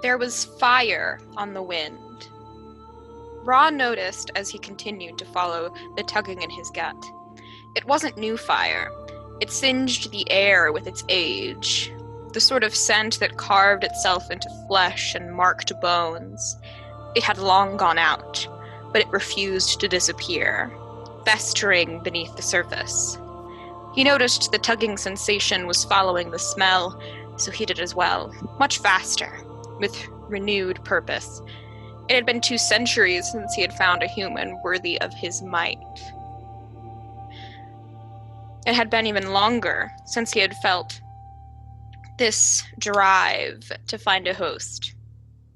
There was fire on the wind. Ra noticed as he continued to follow the tugging in his gut. It wasn't new fire. It singed the air with its age, the sort of scent that carved itself into flesh and marked bones. It had long gone out, but it refused to disappear, festering beneath the surface. He noticed the tugging sensation was following the smell, so he did as well, much faster, with renewed purpose. It had been 2 centuries since he had found a human worthy of his might. It had been even longer since he had felt this drive to find a host.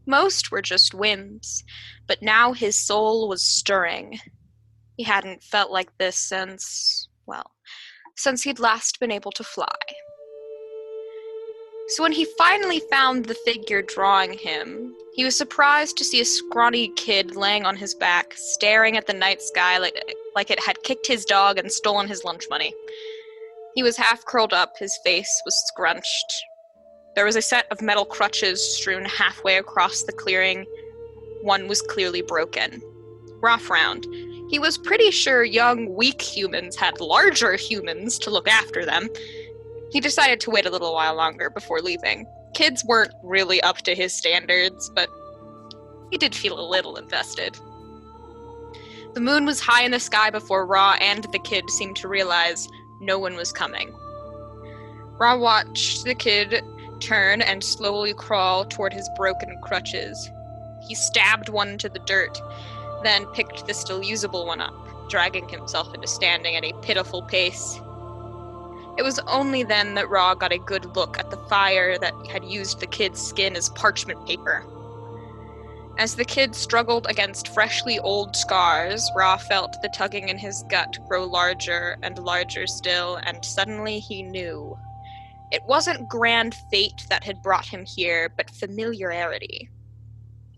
Most were just whims, but now his soul was stirring. He hadn't felt like this since he'd last been able to fly. So when he finally found the figure drawing him, he was surprised to see a scrawny kid laying on his back, staring at the night sky like it had kicked his dog and stolen his lunch money. He was half curled up, his face was scrunched. There was a set of metal crutches strewn halfway across the clearing. One was clearly broken. Ra frowned. He was pretty sure young, weak humans had larger humans to look after them. He decided to wait a little while longer before leaving. Kids weren't really up to his standards, but he did feel a little invested. The moon was high in the sky before Ra and the kid seemed to realize no one was coming. Ra watched the kid turn and slowly crawl toward his broken crutches. He stabbed one into the dirt, then picked the still usable one up, dragging himself into standing at a pitiful pace. It was only then that Ra got a good look at the fire that had used the kid's skin as parchment paper. As the kid struggled against freshly old scars, Ra felt the tugging in his gut grow larger and larger still, and suddenly he knew. It wasn't grand fate that had brought him here, but familiarity.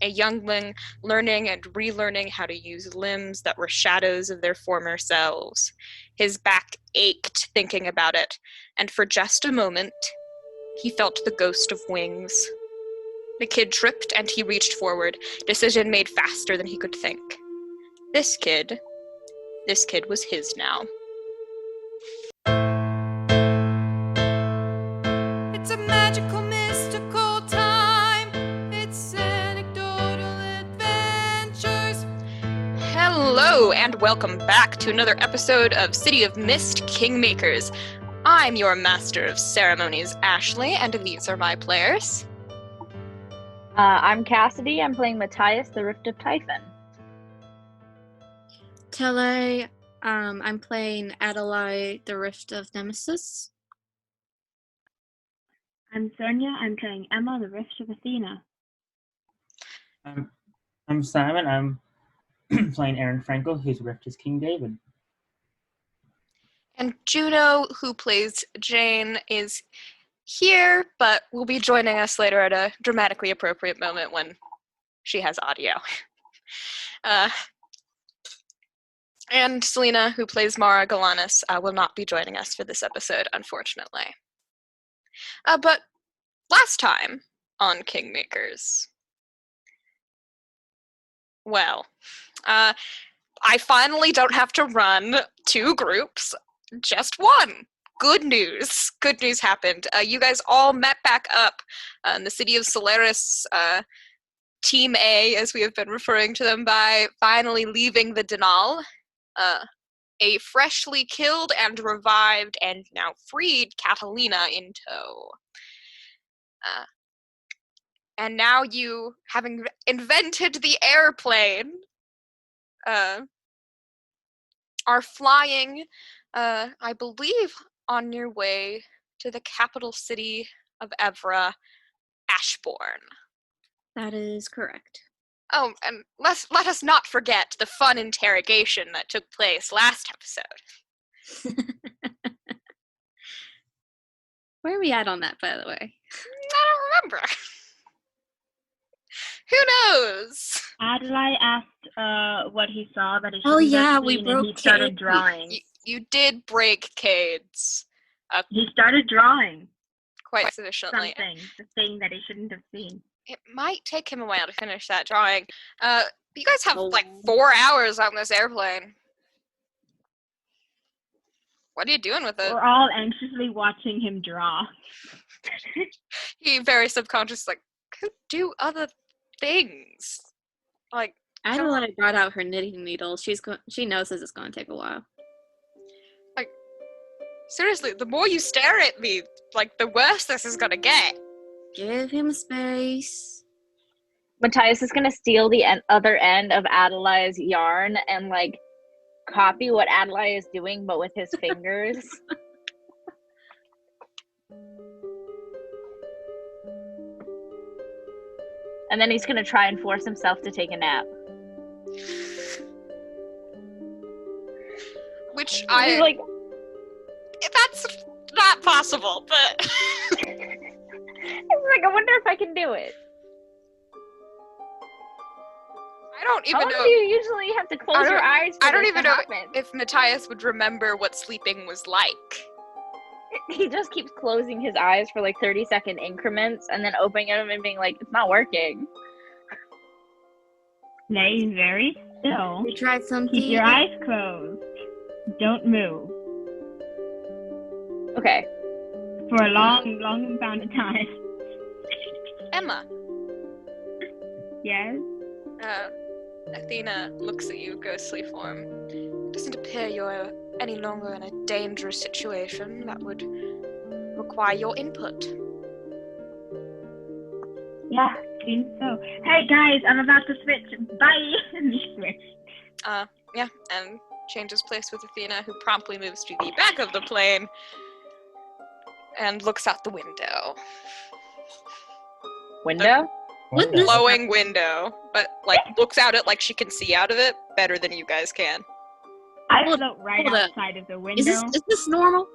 A youngling learning and relearning how to use limbs that were shadows of their former selves. His back ached thinking about it, and for just a moment, he felt the ghost of wings. The kid tripped and he reached forward, decision made faster than he could think. This kid was his now. It's a magical, mystical time. It's anecdotal adventures. Hello, and welcome back to another episode of City of Mist Kingmakers. I'm your Master of Ceremonies, Ashley, and these are my players. I'm Cassidy. I'm playing Matthias, the Rift of Typhon. Tele, I'm playing Adalaie, the Rift of Nemesis. I'm Sonya. I'm playing Emma, the Rift of Athena. I'm Simon. I'm playing Aron Frankel, whose Rift is King David. And Juno, who plays Jane, is here, but will be joining us later at a dramatically appropriate moment when she has audio. And Selena, who plays Mara Galanis, will not be joining us for this episode, unfortunately. But last time on Kingmakers, well, I finally don't have to run 2 groups, just one. Good news. Good news happened. You guys all met back up in the city of Solaris, Team A, as we have been referring to them by, finally leaving the Denal. A freshly killed and revived and now freed Catalina in tow. And now you, having invented the airplane, are flying, I believe, on your way to the capital city of Evra, Ashbourne. That is correct. Oh, and let us not forget the fun interrogation that took place last episode. Where are we at on that, by the way? I don't remember. Who knows? Adalaie asked what he saw that he Oh, shouldn't yeah, have we seen, broke and he started Cade. drawing. You did break Cade's He started drawing quite sufficiently. something, the thing that he shouldn't have seen. It might take him a while to finish that drawing. You guys have Oh. like 4 hours on this airplane. What are you doing with it? We're all anxiously watching him draw. He very subconscious like could do other things. Like Adalaie brought out her knitting needle. She knows this is going to take a while. seriously, the more you stare at me, like the worse this is gonna get. Give him space. Matthias is gonna steal the other end of Adalaie's yarn and like copy what Adalaie is doing, but with his fingers. And then he's gonna try and force himself to take a nap. Which He's I like, that's not possible, but he's like, I wonder if I can do it. I don't How even long know. do you usually have to close your eyes for I don't this even to know happen? if Matthias would remember what sleeping was like. He just keeps closing his eyes for like 30-second increments and then opening them and being like, it's not working. Lay very still. We tried something. Keep your eyes closed. Don't move. Okay. For a long, long amount of time. Emma, Yes? Athena looks at you, ghostly form. It doesn't appear you're any longer in a dangerous situation that would require your input. Yeah, seems so. Hey guys, I'm about to switch. Bye! And he switched. Yeah, and changes place with Athena, who promptly moves to the back of the plane and looks out the window. Window? Wouldn't Glowing window, but like looks out it like she can see out of it better than you guys can. I Hold- float right hold up. outside of the window. Is this normal?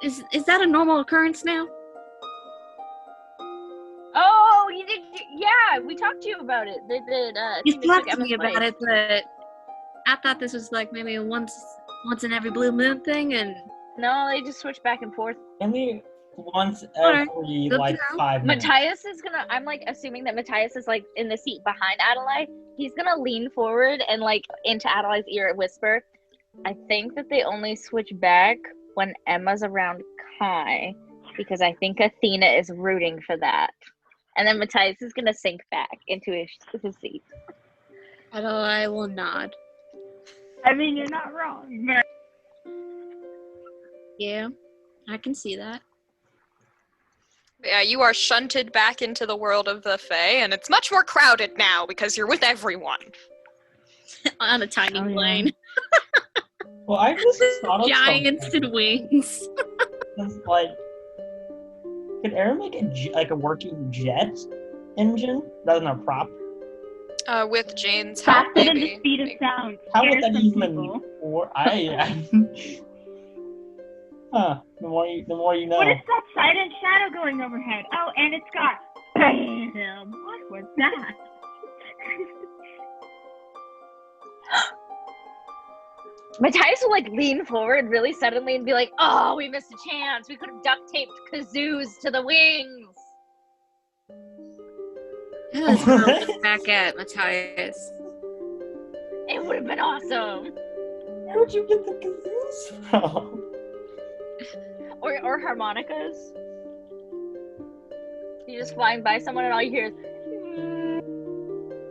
Is that a normal occurrence now? Oh, you did. Yeah, we talked to you about it. You Tina talked took to me Emma's about place. it, but I thought this was like maybe a once in every blue moon thing, and No, they just switch back and forth. Only once Alright, every good to like know. 5 minutes. Matthias is gonna. I'm like assuming that Matthias is like in the seat behind Adalaie. He's gonna lean forward and like into Adelaie's ear whisper. I think that they only switch back when Emma's around Kai, because I think Athena is rooting for that. And then Matthias is gonna sink back into his seat. I will nod. I mean, you're not wrong. But Yeah, I can see that. Yeah, you are shunted back into the world of the Fae, and it's much more crowded now because you're with everyone. On a tiny Oh, yeah. plane. Well, I just thought of Giants something. and wings. It's like, could Aron make a working jet engine rather than a prop? With Jane's help, faster than the maybe. speed of sound. How Scare would that some even? people. Or Huh? The more you know. What is that silent shadow going overhead? Oh, and it's got bam. What was that? Matthias will like lean forward really suddenly and be like, "Oh, we missed a chance. We could have duct taped kazoos to the wings." Let's look back at Matthias. It would have been awesome. Where'd you get the kazoos from? Or harmonicas. You're just flying by someone and all you hear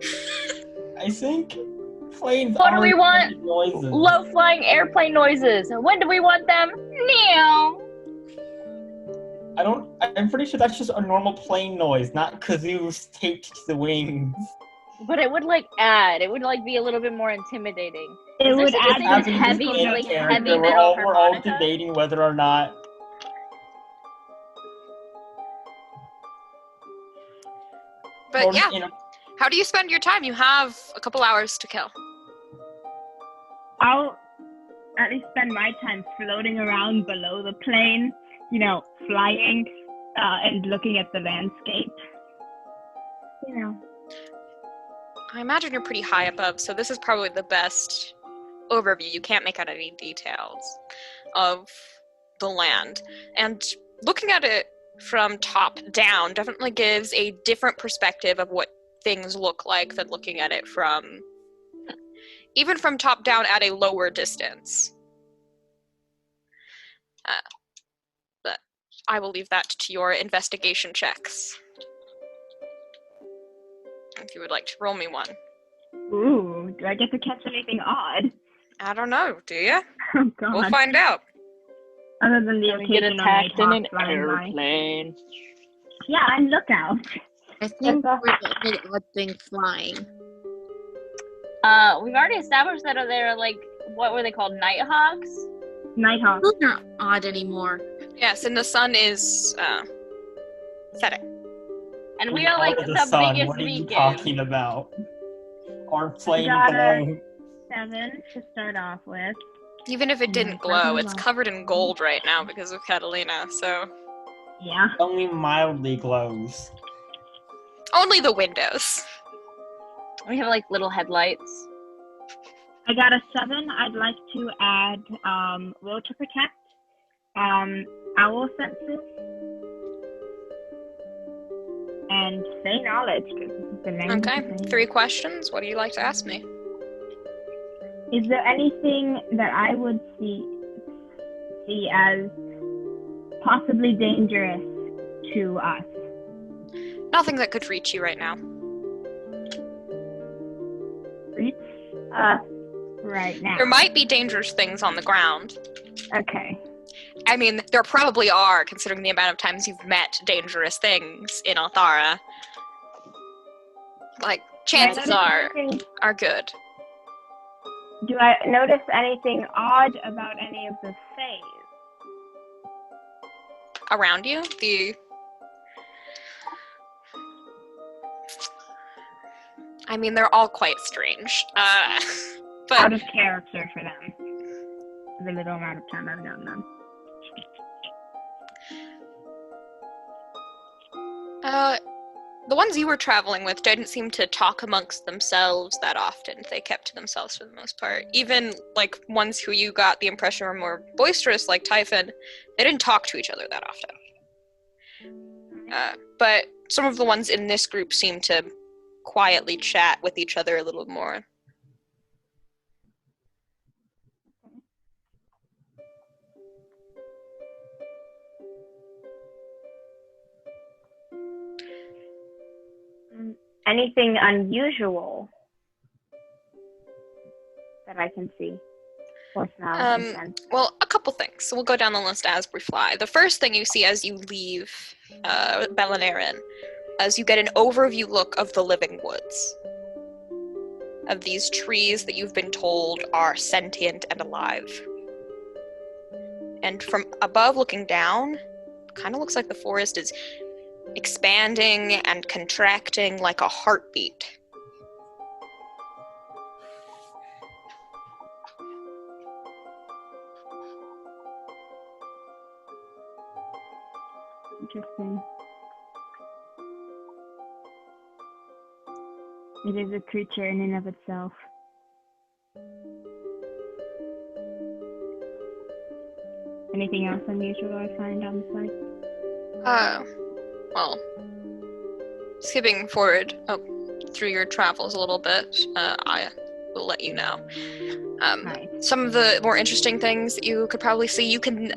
is I think planes What do we aren't want? making noises. low-flying airplane noises. When do we want them? Meow. I'm pretty sure that's just a normal plane noise, not kazoos taped to the wings. But it would like add. It would like be a little bit more intimidating. It would such a add thing the as heavy, in like, character. heavy We're metal all harmonica? debating whether or not. But or, yeah, you know, how do you spend your time? You have a couple hours to kill. I'll at least spend my time floating around below the plane, flying and looking at the landscape. I imagine you're pretty high above, so this is probably the best overview. You can't make out any details of the land. And looking at it from top down definitely gives a different perspective of what things look like than looking at it from, even from top down at a lower distance. But I will leave that to your investigation checks. If you would like to roll me one. Ooh, do I get to catch anything odd? I don't know, do you? Oh god. We'll find out. Other than the Can we get occasional attacked in nighthawk an flying by. airplane? Yeah, and look out. I think we're the only odd thing flying. We've already established that they're like, what were they called? Nighthawks? Nighthawk. Those aren't odd anymore. Yes, and the sun is setting. And we are like Part of the sun. biggest What are you beacon. talking about? Our flame Got her. glow. 7 to start off with. Even if it didn't Mm, glow, doesn't it's glow. covered in gold right now because of Catalina, so... Yeah. Only mildly glows. Only the windows. We have like little headlights. I got a 7. I'd like to add will to protect, owl senses, and say knowledge, because this is the language. Okay, of things. 3 questions. What do you like to ask me? Is there anything that I would see as possibly dangerous to us? Nothing that could reach you right now. Right now. There might be dangerous things on the ground. Okay. I mean, there probably are, considering the amount of times you've met dangerous things in Althara. Like, chances are good. Do I notice anything odd about any of the fays? Around you, I mean, they're all quite strange. But Out of character for them. The little amount of time I've known them. the ones you were traveling with didn't seem to talk amongst themselves that often. They kept to themselves for the most part. Even, like, ones who you got the impression were more boisterous, like Typhon, they didn't talk to each other that often. But some of the ones in this group seemed to quietly chat with each other a little more. Anything unusual that I can see? Or smell and sense? Well, a couple things. So we'll go down the list as we fly. The first thing you see as you leave Belanarin, as you get an overview look of the living woods. Of these trees that you've been told are sentient and alive. And from above looking down, kind of looks like the forest is expanding and contracting like a heartbeat. Interesting. It is a creature in and of itself. Anything else unusual I find on the site? Well, skipping forward through your travels a little bit, I will let you know. Nice. Some of the more interesting things that you could probably see, you can,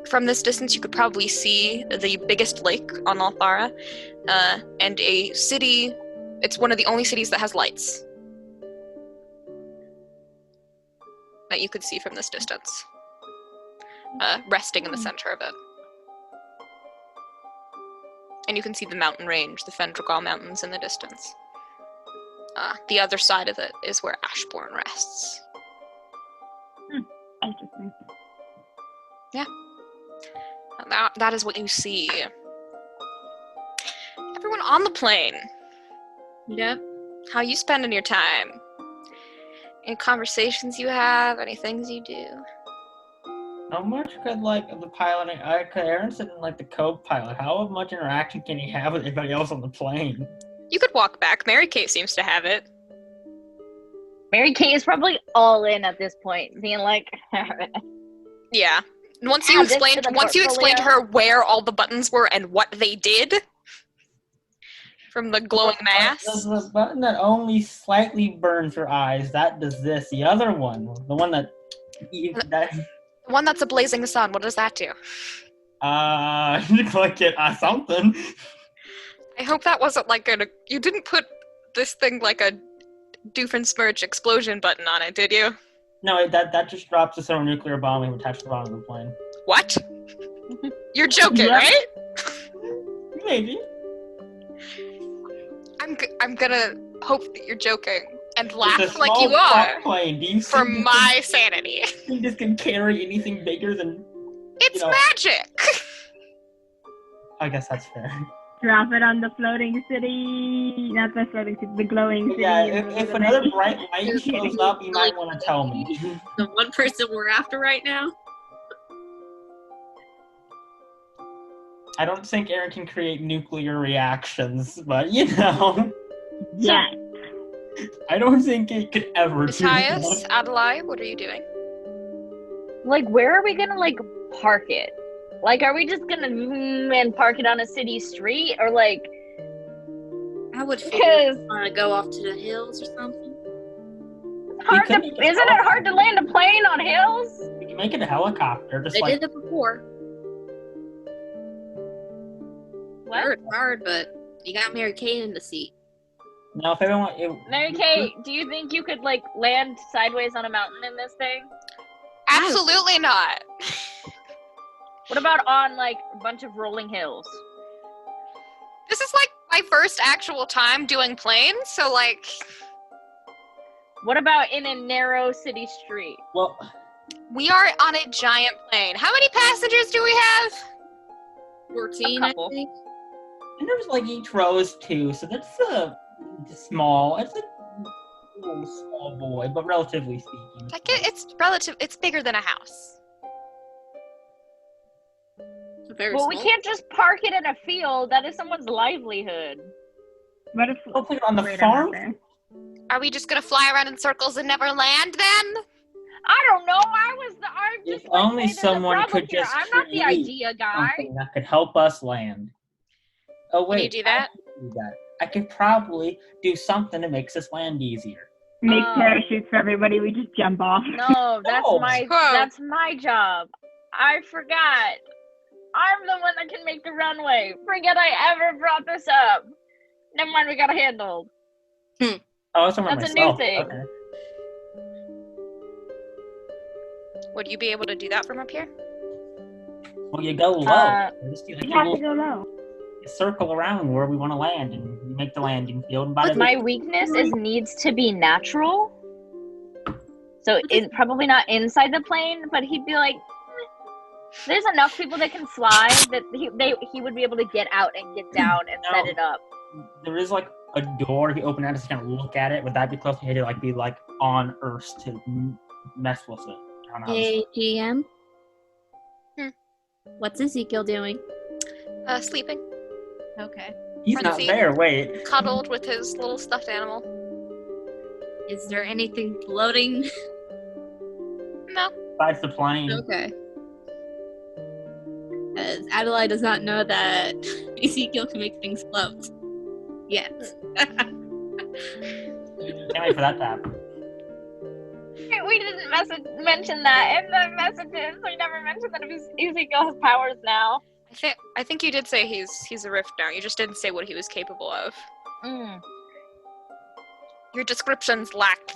from this distance, you could probably see the biggest lake on Althara, and a city. It's one of the only cities that has lights that you could see from this distance, resting in the center of it. And you can see the mountain range, the Fendragal Mountains in the distance. The other side of it is where Ashbourne rests. Interesting. Yeah. And that is what you see. Everyone on the plane, Yep. how you spending your time? Any conversations you have? Any things you do? How much could, the piloting, Aron's in, the co-pilot, how much interaction can he have with anybody else on the plane? You could walk back. Mary Kate seems to have it. Mary Kate is probably all in at this point, being like, Yeah. Once you Add this to explained the to portfolio. her where all the buttons were and what they did from the glowing mass. There's a button that only slightly burns your eyes. That does this. The other one, the one that The one that's a blazing sun, what does that do? you click it something. I hope that wasn't like you didn't put this thing like a Doofenshmirtz explosion button on it, did you? No, that just drops a thermonuclear bomb and attached to the bottom of the plane. What? You're joking, Yep. right? Maybe. I'm gonna hope that you're joking and It's laugh a like small you are plane. Do you for think my sanity. this can carry anything bigger than? It's know- magic. I guess that's fair. Drop it on the floating city. Not the floating city, the glowing city. Yeah, in the if middle of another the bright light shows up, you might want to tell me. The one person we're after right now. I don't think Aron can create nuclear reactions, but you know, Yeah. I don't think it could ever do Matthias, that. Adalaie, what are you doing? Like, where are we gonna like park it? Like, are we just gonna and park it on a city street, or like? I would figure Because want to go off to the hills or something. hard to, could make a isn't it hard to land a plane on hills? You can make it a helicopter, just They like did it before. What? Sure, it's hard, but you got Mary Kate in the seat. now. If everyone, Mary Kate, do you think you could like land sideways on a mountain in this thing? Absolutely not. What about on like a bunch of rolling hills? This is like my first actual time doing planes, so like What about in a narrow city street? well, we are on a giant plane. How many passengers do we have? 14, A I couple. think. and there's like each row is 2, so that's small. It's a little small boy, but relatively speaking. Like it's relative. It's bigger than a house. It's very Well, we small. can't just park it in a field. That is someone's livelihood. What if I'll put it on the Wait, I'm farm. out there. Are we just gonna fly around in circles and never land then? I don't know. I'm just If like, only hey, there's a someone problem could here. just I'm not the create idea guy. Something that could help us land. Oh wait, Can you do that? I could do that. I could probably do something that makes us land easier. Make Oh. parachutes for everybody? We just jump off. No, that's No. that's my job. I forgot. I'm the one that can make the runway. Forget I ever brought this up. Never mind, we got it handled. Oh, that's That's a new myself. thing. Okay. Would you be able to do that from up here? Well, you go low. Just do like You a have to little go low. circle around where we want to land, and you make the landing field. And But my weakness is needs to be natural. So it probably not inside the plane, but he'd be like, there's enough people that can fly that he would be able to get out and get down and set it up. There is like a door. If you open it, just kind of look at it. Would that be close to to like be like on Earth to mess with it? I don't know. Hey, GM. Hmm. What's Ezekiel doing? Sleeping, Okay. He's not Frenzy. there. Wait. cuddled with his little stuffed animal. Is there anything floating? No. Besides the plane. Okay. As Adalaie does not know that Ezekiel can make things float. Yet. Can't wait for that to happen. We didn't mention that in the messages. We never mentioned that Ezekiel has powers now. I think you did say he's a rift now. You just didn't say what he was capable of. Your descriptions left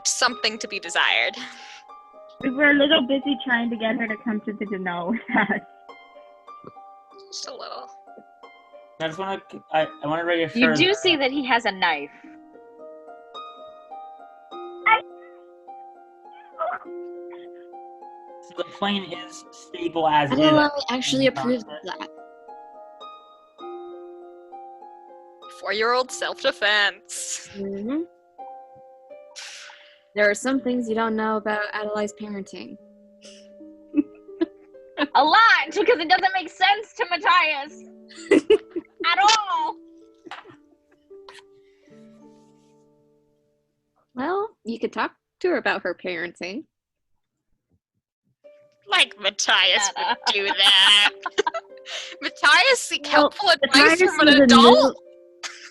something to be desired. We were a little busy trying to get her to come to the know with us. Just a little. I just want to. I want to reassure. You do that- see that he has a knife. So the plane is stable as is. Adalaie actually approves of that. 4-year-old self-defense. Mm-hmm. There are some things you don't know about Adalaie's parenting. A lot, because it doesn't make sense to Matthias. At all. Well, you could talk to her about her parenting. like Matthias Shut would do that. Matthias seek Well, helpful advice Matthias from an is a adult?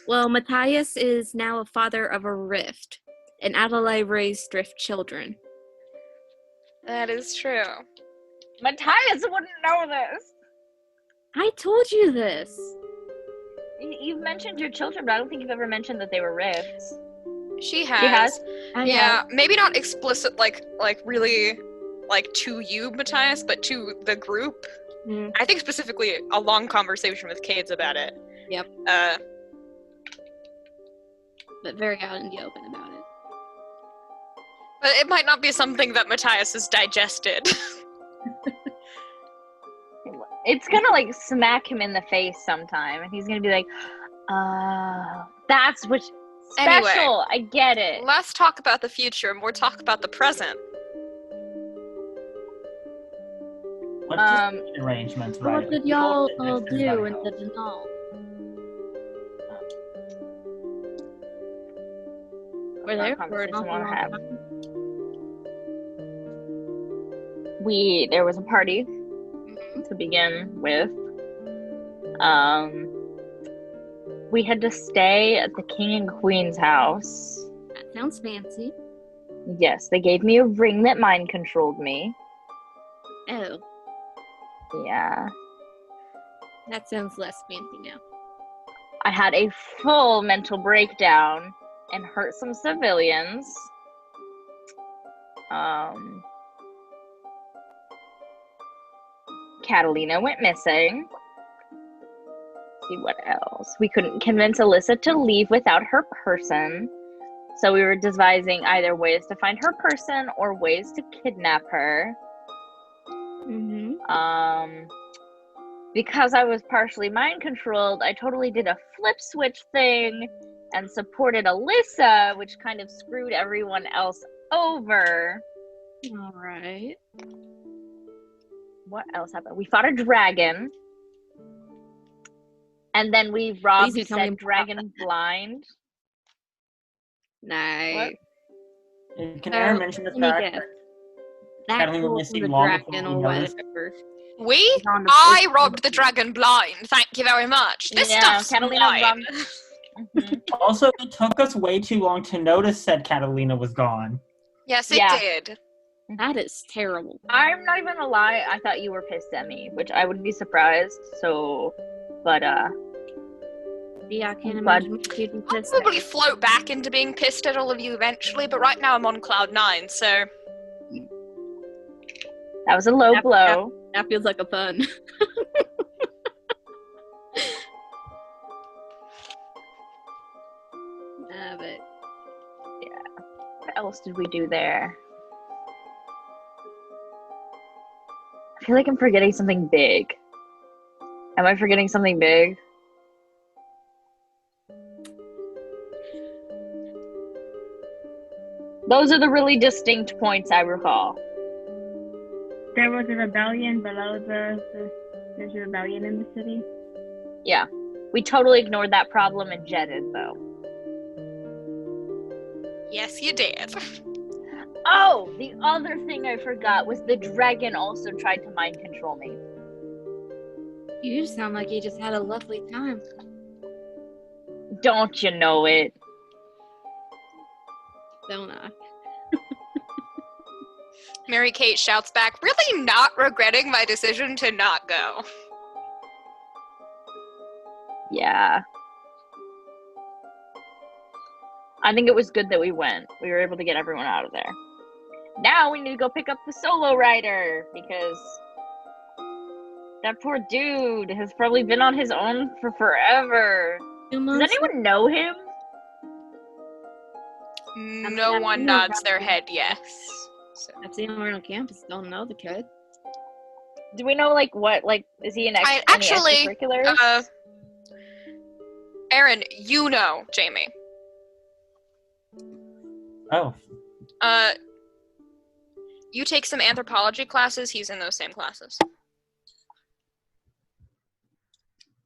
Well, Matthias is now a father of a rift, and Adalaie raised drift children. That is true. Matthias wouldn't know this. I told you this. You've mentioned your children, but I don't think you've ever mentioned that they were rifts. She has. She has? Yeah, maybe not explicit, like really, like to you, Matthias, but to the group. Mm. I think specifically a long conversation with Cades about it. Yep. But very out in the open about it. But it might not be something that Matthias has digested. It's gonna like smack him in the face sometime, and he's gonna be like, that's what special. Anyway, I get it. Let's talk about the future, more talk about the present. Let's just make arrangements, right? What did y'all all do in the Denal? We're there for an awful long time. There was a party to begin with. We had to stay at the king and queen's house. That sounds fancy. Yes, they gave me a ring that mind controlled me. Oh, Yeah. that sounds less fancy now. I had a full mental breakdown and hurt some civilians. Catalina went missing. Let's see what else. We couldn't convince Alyssa to leave without her person. So we were devising either ways to find her person or ways to kidnap her. Because I was partially mind controlled, I totally did a flip switch thing and supported Alyssa, which kind of screwed everyone else over. Alright. What else happened? We fought a dragon. And then we robbed Please do tell me said more dragon about blind. Nice. Can Aaron mention the let me fact guess. that That Catalina fool was from seen the long before dragon we or noticed? whatever. I robbed the dragon blind. Thank you very much. This stuff's Catalina mine. robbed. Also, it took us way too long to notice said Catalina was gone. Yes, it Yeah. did. That is terrible. I'm not even gonna lie, I thought you were pissed at me, which I would be surprised, so but Yeah, I can't But- imagine what you'd be I'll pissed at. probably float back into being pissed at all of you eventually, but right now I'm on cloud 9, so that was a low Yep, blow. That feels like a pun. But What else did we do there? I feel like I'm forgetting something big. Am I forgetting something big? Those are the really distinct points I recall. There was a rebellion below there's a rebellion in the city. Yeah. We totally ignored that problem and jetted, though. yes, you did. Oh, the other thing I forgot was the dragon also tried to mind control me. you just sound like you just had a lovely time. Don't you know it? Don't I? Mary Kate shouts back, really not regretting my decision to not go. Yeah. I think it was good that we went. We were able to get everyone out of there. Now we need to go pick up the solo rider because that poor dude has probably been on his own for forever. 2 Does months? anyone know him? No one nods their head yes. So. I've seen him around on campus. Don't know the kid. Do we know is he in any Actually, extracurriculars? Aaron, you know Jamie. Oh, You take some anthropology classes, he's in those same classes.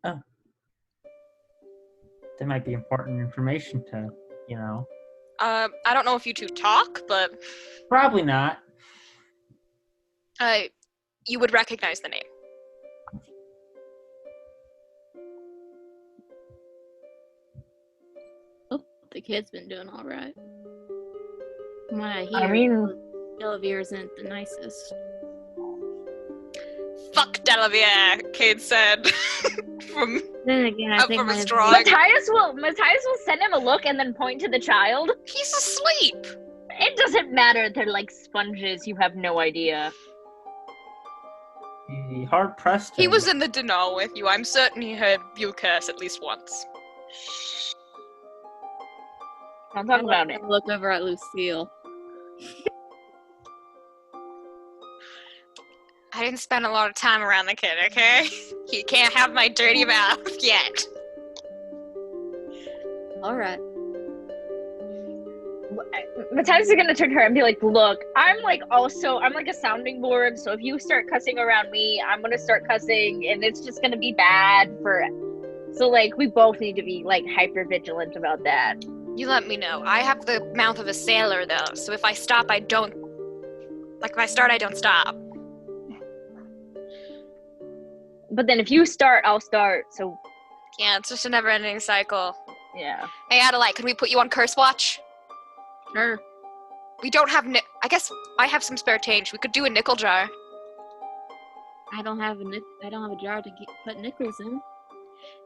that might be important information to, I don't know if you two talk, but Probably not. you would recognize the name. Oh, the kid's been doing all right. From what I hear, I mean, Delavere isn't the nicest. Fuck Delavere, Cade said. From Then again, I up think from my his drawing. Matthias will send him a look and then point to the child. He's asleep. It doesn't matter. They're like sponges. You have no idea. He hard pressed. He was in the dinner with you. I'm certain he heard you curse at least once. Don't talk about it. Look over at Lucille. I didn't spend a lot of time around the kid, okay? He can't have my dirty mouth yet. All right. Matthias is gonna turn to her and be like, look, I'm like a sounding board, so if you start cussing around me, I'm gonna start cussing, and it's just gonna be bad so like, we both need to be like hyper vigilant about that. You let me know. I have the mouth of a sailor, though, so if I stop, I don't... Like, if I start, I don't stop. But then if you start, I'll start, so... Yeah, it's just a never-ending cycle. Yeah. Hey, Adalaie, can we put you on Curse Watch? Sure. We don't have I guess I have some spare change. We could do a nickel jar. I don't have a jar to put nickels in.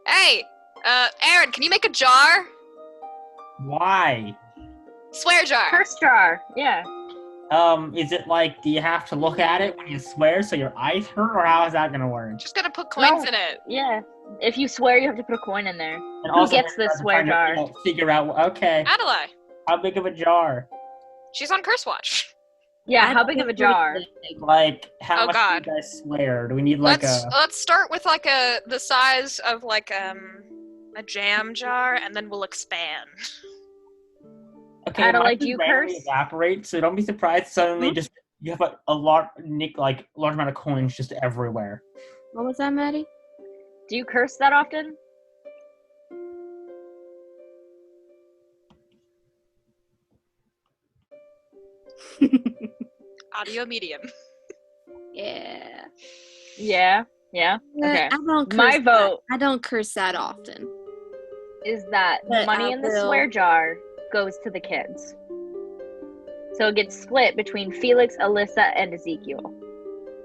Hey, Aron, can you make a jar? Why? Swear jar. Curse jar, yeah. Is it like, do you have to look at it when you swear so your eyes hurt, or how is that gonna work? Just gotta put coins in it. Yeah. If you swear, you have to put a coin in there. And Who also gets this we're swear trying to, jar? figure out, okay, Adalaie, how big of a jar? she's on Curse Watch. Yeah, how big of a jar? Like, how Oh, much God. do you guys swear? Do we need like Let's start with like the size of like a jam jar, and then we'll expand. Okay, Adalaie, mine do you randomly curse? evaporate, so don't be surprised suddenly just you have a large amount of coins just everywhere. What was that, Mattie? Do you curse that often? Audio medium. Yeah. Yeah. Yeah. Okay. I don't curse My vote I don't curse that often. is that But money I in the will- swear jar goes to the kids. So it gets split between Felix, Alyssa, and Ezekiel.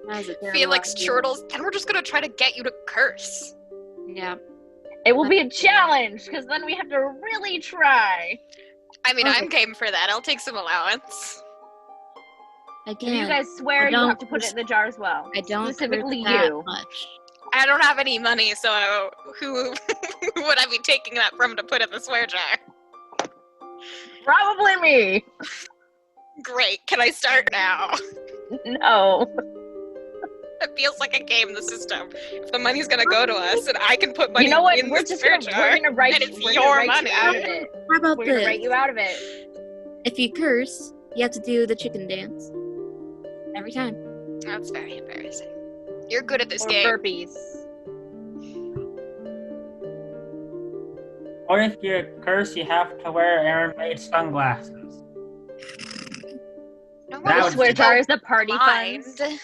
That was a terrible Felix idea. Chortles, then we're just gonna try to get you to curse. Yeah. It will be a challenge, because then we have to really try. I mean, Okay. I'm game for that. I'll take some allowance. Again, If you guys swear, I you don't have to put it in the jar as well. I don't Specifically curse that you. much. I don't have any money, so who would I be taking that from to put in the swear jar? Probably me. Great. Can I start now? No. It feels like a game, the system. If the money's gonna go to us, and I can put money You know what? in We're the just swear gonna jar, write and you. it's We're your gonna write money. you out of it. How about We're gonna this? write you out of it. If you curse, you have to do the chicken dance. Every time. That's very embarrassing. You're good at this Or game. burpees. Or if you curse, you have to wear Aron-made sunglasses. No That one The would swear be jar is the party mind. funds.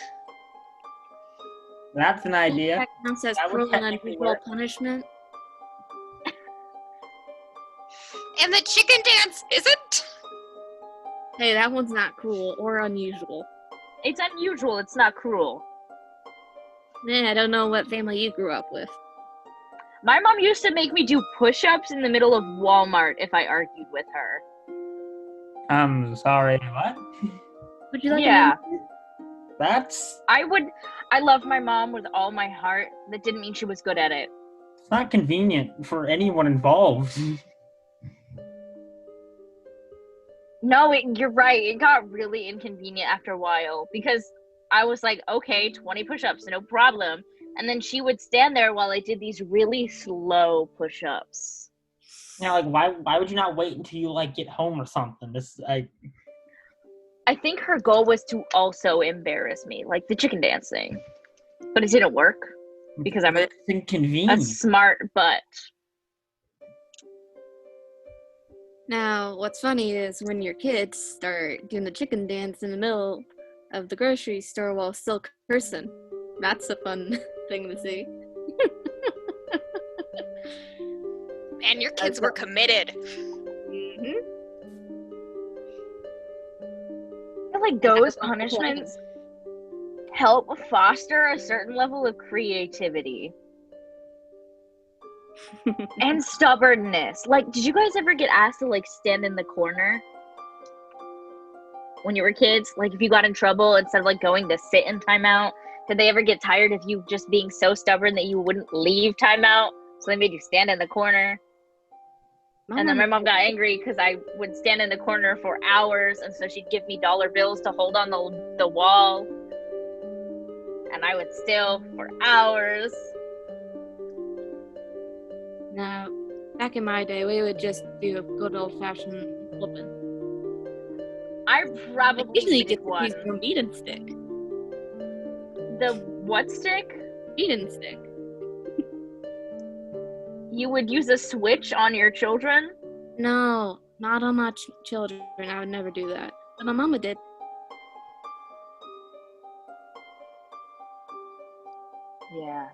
That's an idea. That counts as That would cruel and technically unusual work. punishment. And the chicken dance isn't? Hey, that one's not cruel or unusual. It's unusual. It's not cruel. I don't know what family you grew up with. My mom used to make me do push-ups in the middle of Walmart if I argued with her. Sorry, what? Would you like Yeah. That's I love my mom with all my heart. That didn't mean she was good at it. it's not convenient for anyone involved. No, you're right. It got really inconvenient after a while because I was like, okay, 20 push-ups, no problem. And then she would stand there while I did these really slow push-ups. You know, like why would you not wait until you like get home or something? I think her goal was to also embarrass me, like the chicken dance thing. But it didn't work because I'm a it's inconvenient. smart butt. Now, what's funny is when your kids start doing the chicken dance in the middle of the grocery store while still cursing. That's a fun thing to see. And your kids were committed. Mm-hmm. I feel like those punishments help foster a certain level of creativity and stubbornness. Like, did you guys ever get asked to like stand in the corner when you were kids? Like, if you got in trouble, instead of like going to sit in timeout, did they ever get tired of you just being so stubborn that you wouldn't leave timeout? So they made you stand in the corner. And then my mom got angry because I would stand in the corner for hours, and so she'd give me dollar bills to hold on the wall. And I would still for hours. No, back in my day, we would just do a good old-fashioned whooping. I probably Usually did get to one. use your beaten stick. The what stick? Beaten stick. You would use a switch on your children? No, not on my children. I would never do that. But my mama did. Yeah.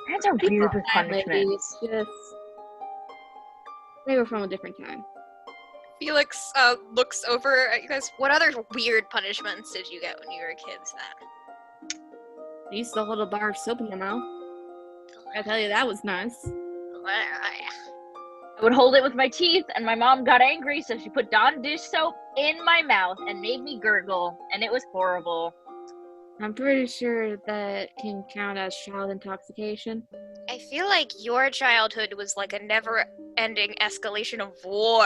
Parents are weird with punishments. Just, they were from a different time. Felix looks over at you guys. What other weird punishments did you get when you were kids then? I used to hold a bar of soap in your mouth. I tell you, that was nice. I would hold it with my teeth, and my mom got angry, so she put Dawn dish soap in my mouth and made me gurgle, and it was horrible. I'm pretty sure that can count as child intoxication. I feel like your childhood was like a never-ending escalation of war.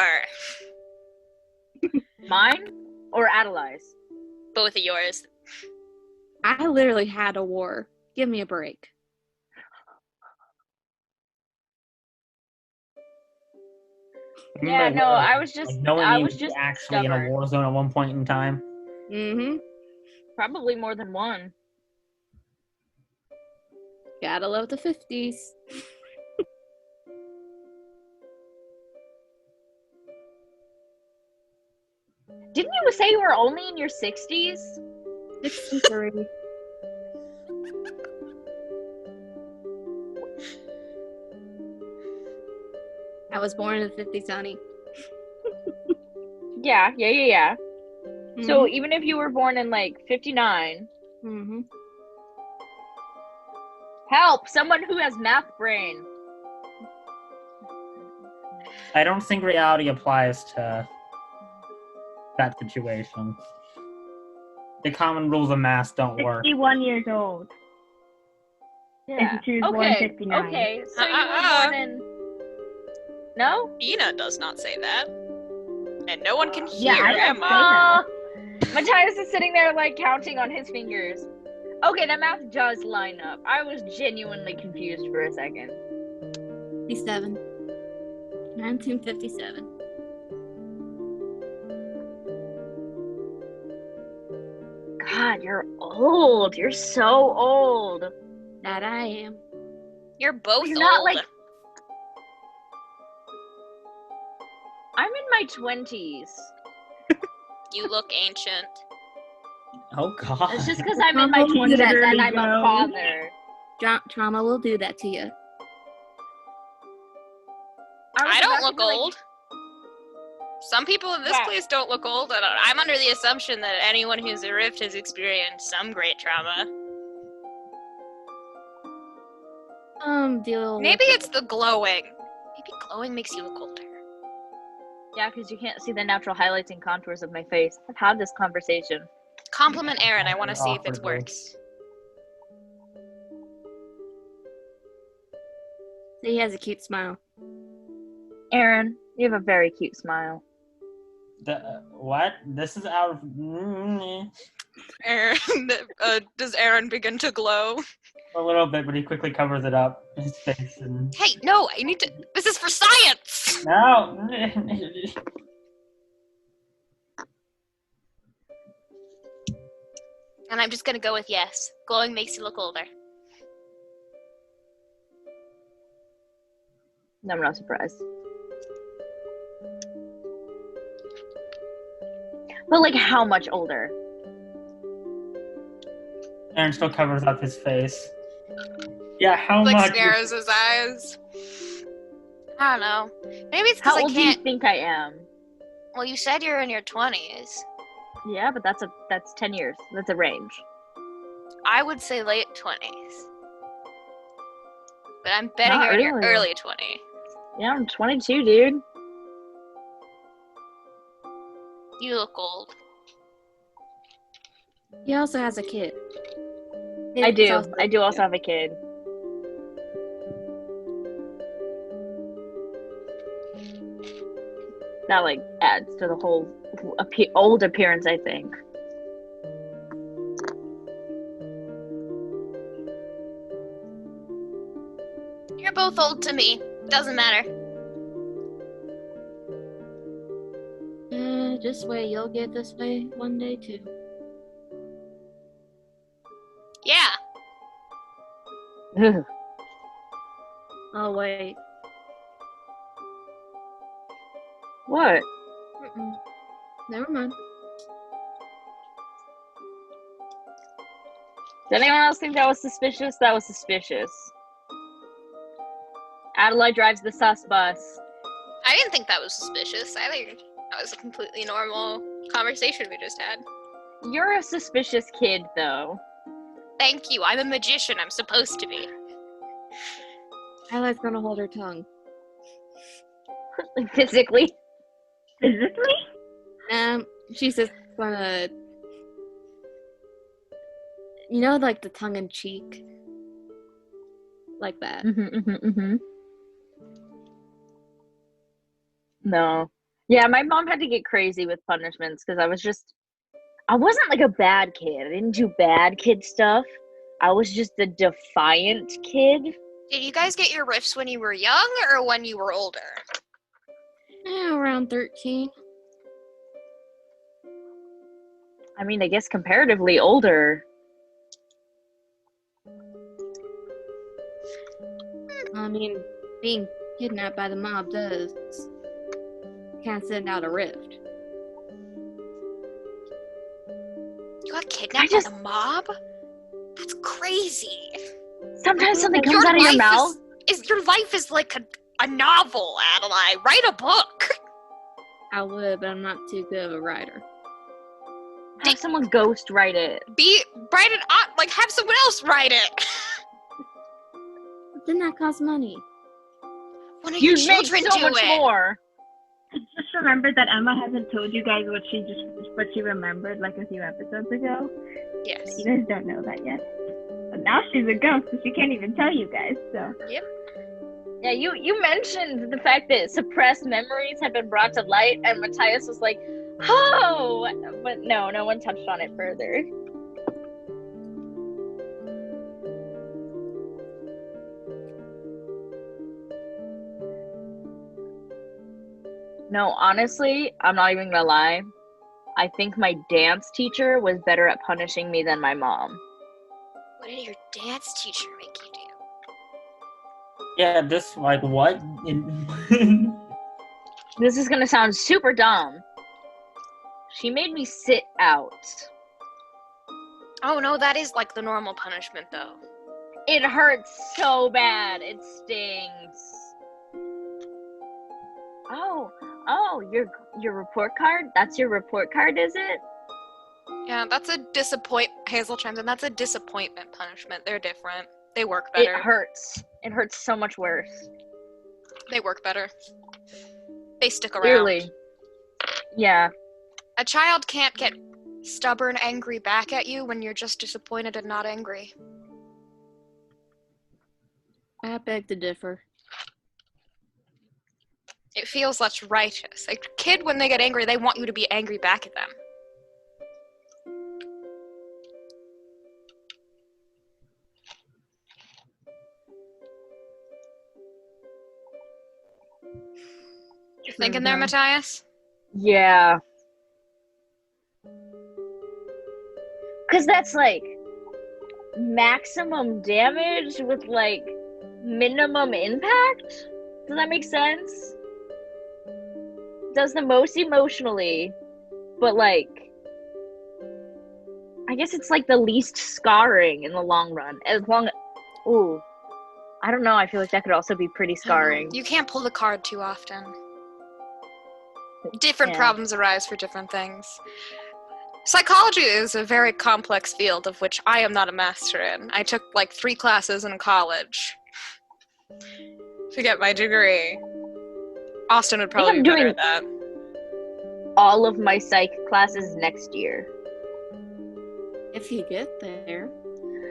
Mine or Adalai's? Both of yours. I literally had a war. Give me a break. Yeah, no, I was just actually stubborn. in a war zone at one point in time. Mm-hmm. Probably more than one. Gotta love the 50s. Didn't you say you were only in your 60s? 63. I was born in the 50s, honey. Yeah. Mm-hmm. So even if you were born in like 59, Mm-hmm. help! Someone who has math brain. I don't think reality applies to that situation. The common rules of math don't work. 61 years old. Yeah. And she was born 59. Okay. So you were born in. No? Ina does not say that. And no one can Yeah, hear I don't Emma. Matthias is sitting there like counting on his fingers. Okay, that math does line up. I was genuinely confused for a second. 57. 1957. God, you're old. You're so old. That I am. You're both You're old. not like. I'm in my 20s. You look ancient. Oh god. It's just because I'm in my 20s and I'm a father. Trauma will do that to you. I don't look old. Some people in this place don't look old, and I'm under the assumption that anyone who's a rift has experienced some great trauma. Maybe it's the glowing. Maybe glowing makes you look older. Yeah, because you can't see the natural highlights and contours of my face. I've had this conversation. Compliment Aron. I want to see if it works. He has a cute smile. Aron, you have a very cute smile. What? This is out of... Aron, does Aron begin to glow? A little bit, but he quickly covers it up. His face and... Hey, no, I need to... This is for science! No! And I'm just gonna go with yes. Glowing makes you look older. I'm not surprised. But like how much older? Aron still covers up his face. Yeah, how Like much? narrows his eyes. I don't know. Maybe it's because How I old do you can't. think I am? Well, you said you're in your 20s. Yeah, but that's 10 years. That's a range. I would say late 20s. But I'm betting Not you're in your early. early 20s. Yeah, I'm 22, dude. You look old. He also has a kid. I It's do. also- I do also have a kid. That like adds to the whole old appearance, I think. You're both old to me. Doesn't matter. Just wait, you'll get this way one day too. Yeah. Ugh. Oh wait. What? Mm-mm. Never mind. Did anyone else think that was suspicious? That was suspicious. Adalaie drives the sus bus. I didn't think that was suspicious. I think that was a completely normal conversation we just had. You're a suspicious kid, though. Thank you. I'm a magician. I'm supposed to be. Adalai's gonna hold her tongue. Like, physically. Physically? She's just gonna, you know, like the tongue in cheek, like that. No. Yeah, my mom had to get crazy with punishments because I wasn't like a bad kid. I didn't do bad kid stuff. I was just a defiant kid. Did you guys get your rifts when you were young or when you were older? Around 13. I mean, I guess comparatively older. I mean, being kidnapped by the mob does. Can't send out a rift. You got kidnapped by the mob? That's crazy. Sometimes something comes out of your mouth. Your life is like a novel, Adalaie. Write a book. I would, but I'm not too good of a writer. Have someone ghost write it. Write it up. Like, have someone else write it. But then that costs money. One of your You'd make children so do much it. more. I just remembered that Emma hasn't told you guys what she remembered like a few episodes ago. Yes. You guys don't know that yet. But now she's a ghost, so she can't even tell you guys, so. Yep. Yeah, you mentioned the fact that suppressed memories have been brought to light, and Matthias was like, oh! But no one touched on it further. No, honestly, I'm not even gonna lie. I think my dance teacher was better at punishing me than my mom. What did your dance teacher make you do? Yeah, this, like, what? This is gonna sound super dumb. She made me sit out. Oh no, that is like the normal punishment though. It hurts so bad. It stings. Oh, your report card? That's your report card, is it? Yeah, that's a Hazel chimes in. That's a disappointment punishment. They're different. They work better. It hurts. It hurts so much worse. They work better. They stick around. Clearly. Yeah. A child can't get stubborn, angry back at you when you're just disappointed and not angry. I beg to differ. It feels less righteous. A kid, when they get angry, they want you to be angry back at them. You're thinking there, Matthias? Yeah. Because that's like maximum damage with like minimum impact? Does that make sense? Does the most emotionally, but like I guess it's like the least scarring in the long run. Ooh. I don't know, I feel like that could also be pretty scarring. You can't pull the card too often. Different problems arise for different things. Psychology is a very complex field of which I am not a master in. I took like 3 classes in college to get my degree. Austin would probably be better at that. All of my psych classes next year. If you get there.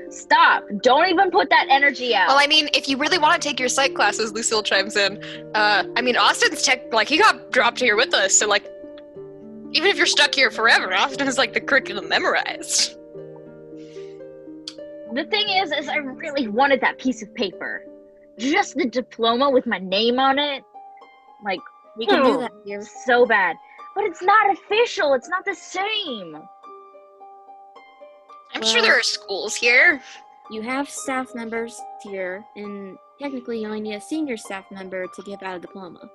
Stop! Don't even put that energy out. Well, I mean, if you really want to take your psych classes, Lucille chimes in. I mean, Austin's he got dropped here with us, so like, even if you're stuck here forever, Austin has like the curriculum memorized. The thing is I really wanted that piece of paper. Just the diploma with my name on it. Like, We can do that here. so bad. But it's not official. It's not the same. I'm sure there are schools here. You have staff members here, and technically you only need a senior staff member to give out a diploma.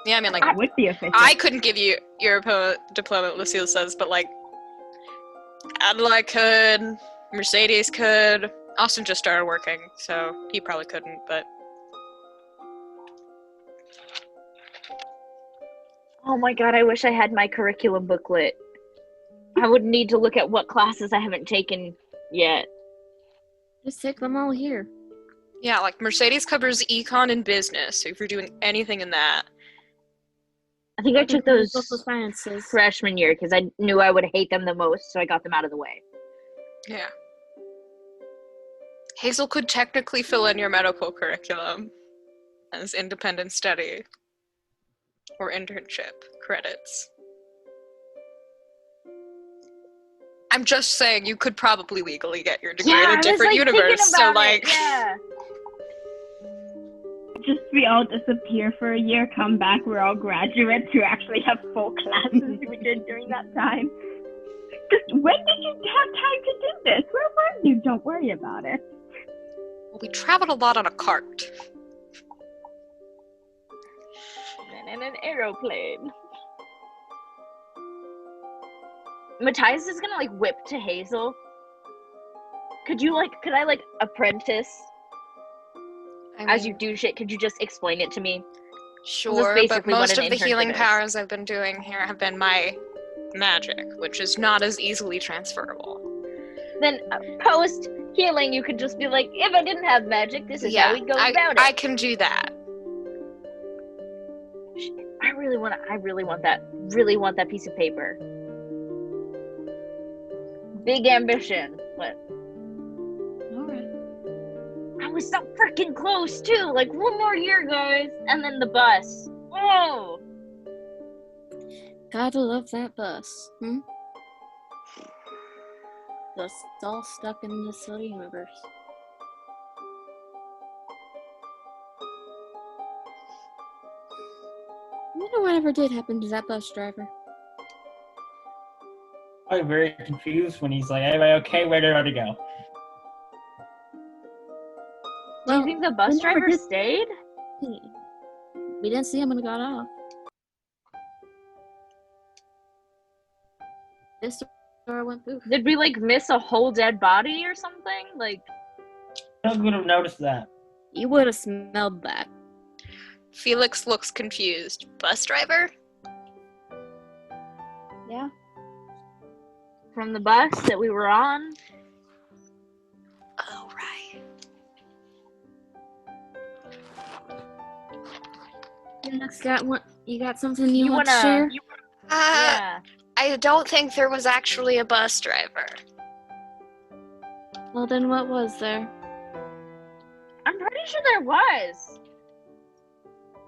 Yeah, I mean, like, That would be official. I couldn't give you your diploma, Lucille says, but like, Adalaie could, Mercedes could. Austin just started working, so he probably couldn't, but... Oh my god, I wish I had my curriculum booklet. I would need to look at what classes I haven't taken yet. Just take them all here. Yeah, like, Mercedes covers econ and business, so if you're doing anything in that... I think I took those Social sciences. freshman year because I knew I would hate them the most, so I got them out of the way. Yeah. Hazel could technically fill in your medical curriculum as independent study or internship credits. I'm just saying you could probably legally get your degree in a different universe. So like, yeah. Just we all disappear for a year, come back, we're all graduates who actually have full classes we did during that time. Just when did you have time to do this? Where were you? Don't worry about it. well, we traveled a lot on a cart. And in an aeroplane. Matthias is gonna like whip to Hazel. Could I like apprentice as you do shit? Could you just explain it to me? Sure, but basically what most an of the internship healing is. powers I've been doing here have been my magic, which is not as easily transferable. Then post healing, you could just be like, if I didn't have magic, this is how we go about it. I can do that. I really want that piece of paper. Big ambition, but Alright. I was so freaking close too. Like, one more year, guys, and then the bus. Oh, Gotta love that bus. Just all stuck in this little universe. I wonder whatever did happen to that bus driver. I'm very confused when he's like, "Everybody okay? Where did I go?" do you think the bus we never driver did- stayed? We didn't see him when he got off. This door went poof. Did we like miss a whole dead body or something? Like, I would have noticed that. You would have smelled that. Felix looks confused. Bus driver? Yeah. from the bus that we were on? Oh, right. You got something you want to share? Yeah. I don't think there was actually a bus driver. Well, then what was there? I'm pretty sure there was.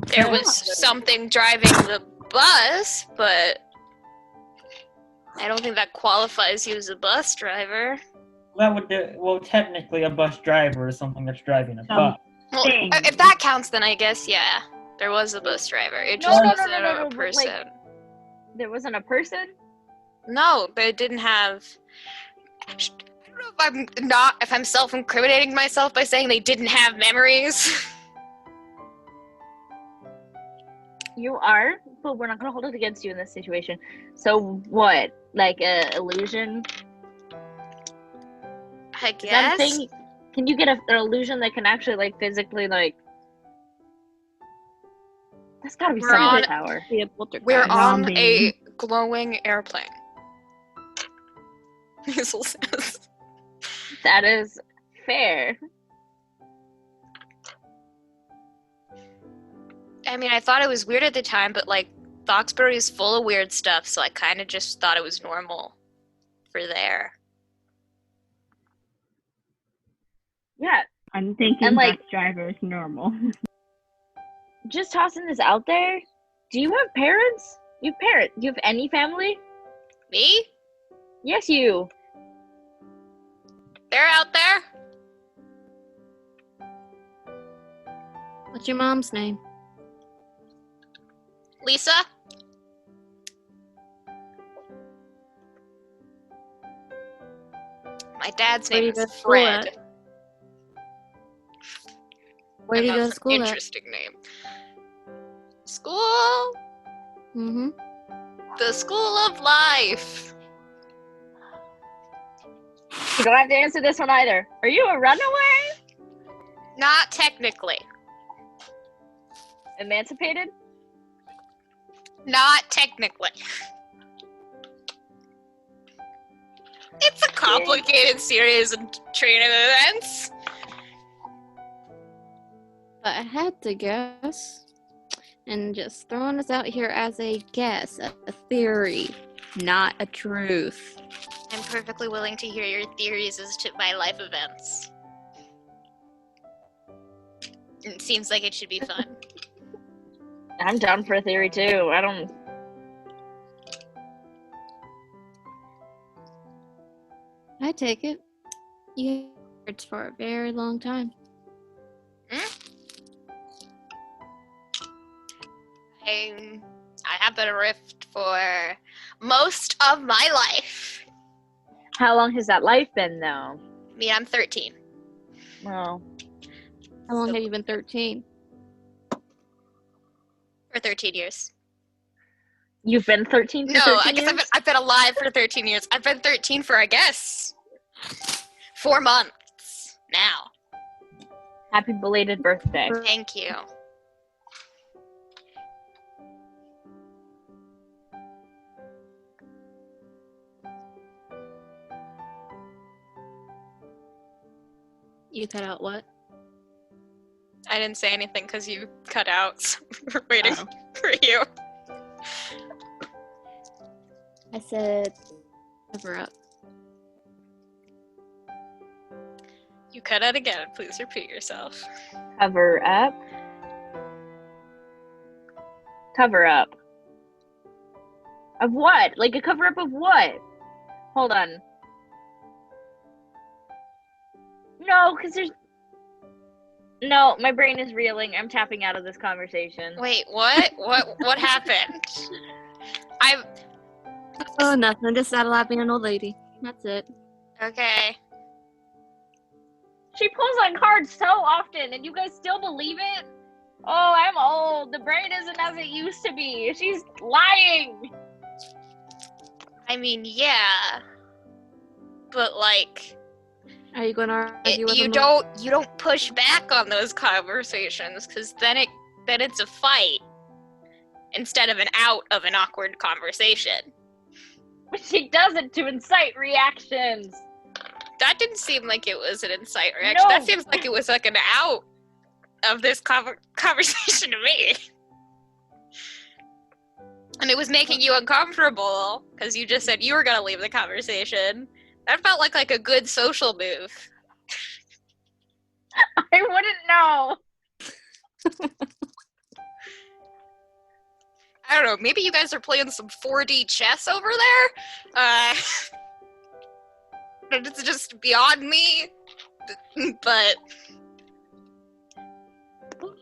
There was something driving the bus, but I don't think that qualifies you as a bus driver. That would do. Well, technically, a bus driver is something that's driving a bus. Well, Thing. if that counts, then I guess, yeah, there was a bus driver. It No, just no, wasn't no, a but, person. like, there wasn't a person? No, they didn't have. I don't know if I'm self-incriminating myself by saying they didn't have memories. You are, but we're not gonna hold it against you in this situation. So what? Like a illusion? I Is that a guess. thing? Can you get an illusion that can actually like physically like? That's gotta be We're some on- power. Be a poltergeist. We're on Zombie. a glowing airplane. Hazel says. That is fair. I mean, I thought it was weird at the time, but like, Foxbury is full of weird stuff, so I kind of just thought it was normal for there. Yeah, I'm thinking And, like- bus driver is normal. just tossing this out there. Do you have parents? You have parents? Do you have any family? Me? Yes, you. They're out there? What's your mom's name? Lisa? My dad's Where do name you go is to school at? Fred. Where do you And go to that's school an at? interesting name. School? Mm-hmm. The School of Life. You don't have to answer this one either. Are you a runaway? Not technically. Emancipated? Not technically. It's a complicated series of train of events. But I had to guess, and just throwing this out here as a guess, a theory, not a truth. I'm perfectly willing to hear your theories as to my life events. It seems like it should be fun. I'm down for a theory too. I don't. I take it. You it's for a very long time. I have been a rift for most of my life. How long has that life been though? I mean, I'm 13. Well, How long have you been 13? For 13 years. you've been 13 for No, 13 I guess years? I've been alive for 13 years. I've been 13 for, I guess, 4 months now. Happy belated birthday. Thank you. You cut out what? I didn't say anything because you cut out. So we're waiting Oh. for you. I said, cover up. You cut out again. Please repeat yourself. Cover up. Cover up. Of what? Like a cover up of what? Hold on. No, because there's. No, my brain is reeling. I'm tapping out of this conversation. Wait, what? What happened? Oh, nothing. Just Adalaie being an old lady. That's it. Okay. She pulls on cards so often, and you guys still believe it? Oh, I'm old. The brain isn't as it used to be. She's lying. I mean, yeah. But like, Are you going to argue with you him? don't push back on those conversations because then it's a fight instead of an out of an awkward conversation. But she does it to incite reactions. That didn't seem like it was an incite reaction. No. That seems like it was like an out of this conversation to me. And it was making you uncomfortable because you just said you were going to leave the conversation. That felt like a good social move. I wouldn't know. I don't know. Maybe you guys are playing some 4D chess over there. It's just beyond me. But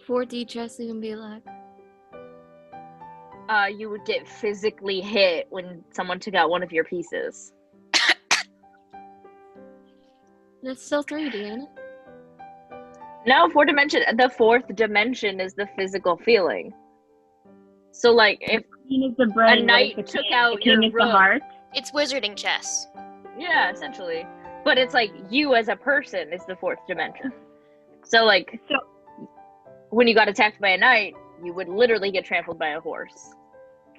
4D chess even be like? You would get physically hit when someone took out one of your pieces. That's still 3D, ain't it? No, the fourth dimension is the physical feeling. So, like, if Queen is the brain. a what knight is the took king? out the king your is the rook. heart. It's wizarding chess. Yeah, essentially. But it's like you as a person is the fourth dimension. So, like, So when you got attacked by a knight, you would literally get trampled by a horse.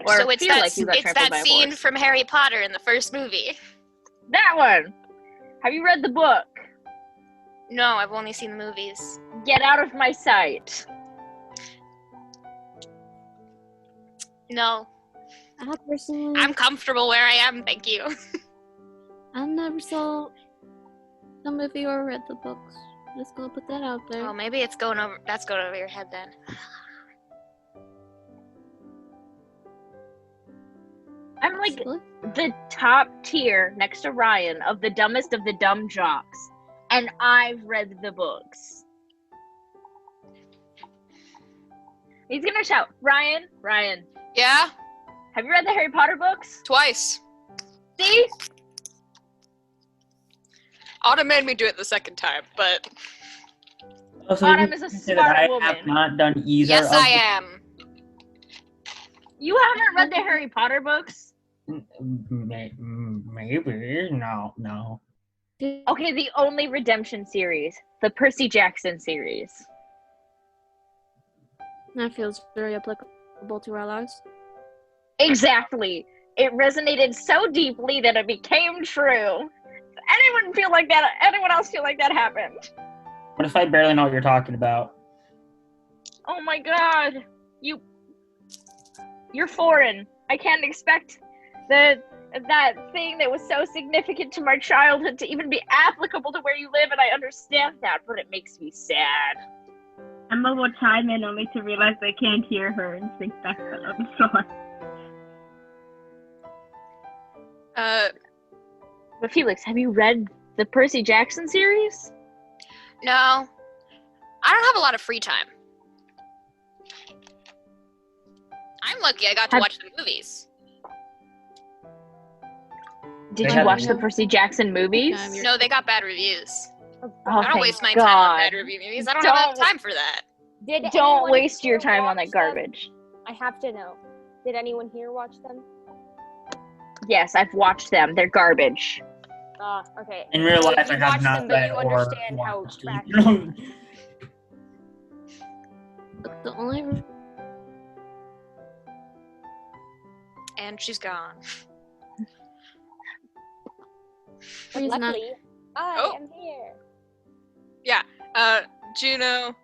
Or So it's feel that, like you got it's trampled that by a scene horse. from Harry Potter in the first movie. That one! Have you read the book? No, I've only seen the movies. Get out of my sight. No, I personally, I'm comfortable where I am, thank you. I never saw the movie or read the books. Just gonna put that out there. Oh, maybe it's going over. That's going over your head then. I'm like Possibly. the top tier next to Ryan of the dumbest of the dumb jocks. And I've read the books. He's gonna shout, Ryan, Yeah, have you read the Harry Potter books? twice. See? Autumn made me do it the second time, but Also, Autumn you is a can say smart that I woman. have not done either yes, of I am. You haven't read the Harry Potter books? Maybe. No. Okay, the only redemption series. The Percy Jackson series. That feels very applicable to our lives. Exactly. It resonated so deeply that it became true. Anyone feel like that? Anyone else feel like that happened? What if I barely know what you're talking about? Oh my god. You're foreign. I can't expect that thing that was so significant to my childhood to even be applicable to where you live, and I understand that, but it makes me sad. Emma will chime in only to realize they can't hear her and think back to the song. But Felix, have you read the Percy Jackson series? No, I don't have a lot of free time. I'm lucky I got to watch the movies. Did They you had- watch the Percy Jackson movies? No, they got bad reviews. Oh, I don't thank waste my God. time on bad review movies. I don't have Don't. time for that. Did Don't anyone waste your here time on watch that them? garbage. I have to know. Did anyone here watch them? Yes, I've watched them. They're garbage. Ah, okay. In real So life, you I have watched not them, but read you or understand how watched trash. either. Look, the only And she's gone. But reason I luckily, I Oh. am here. Juno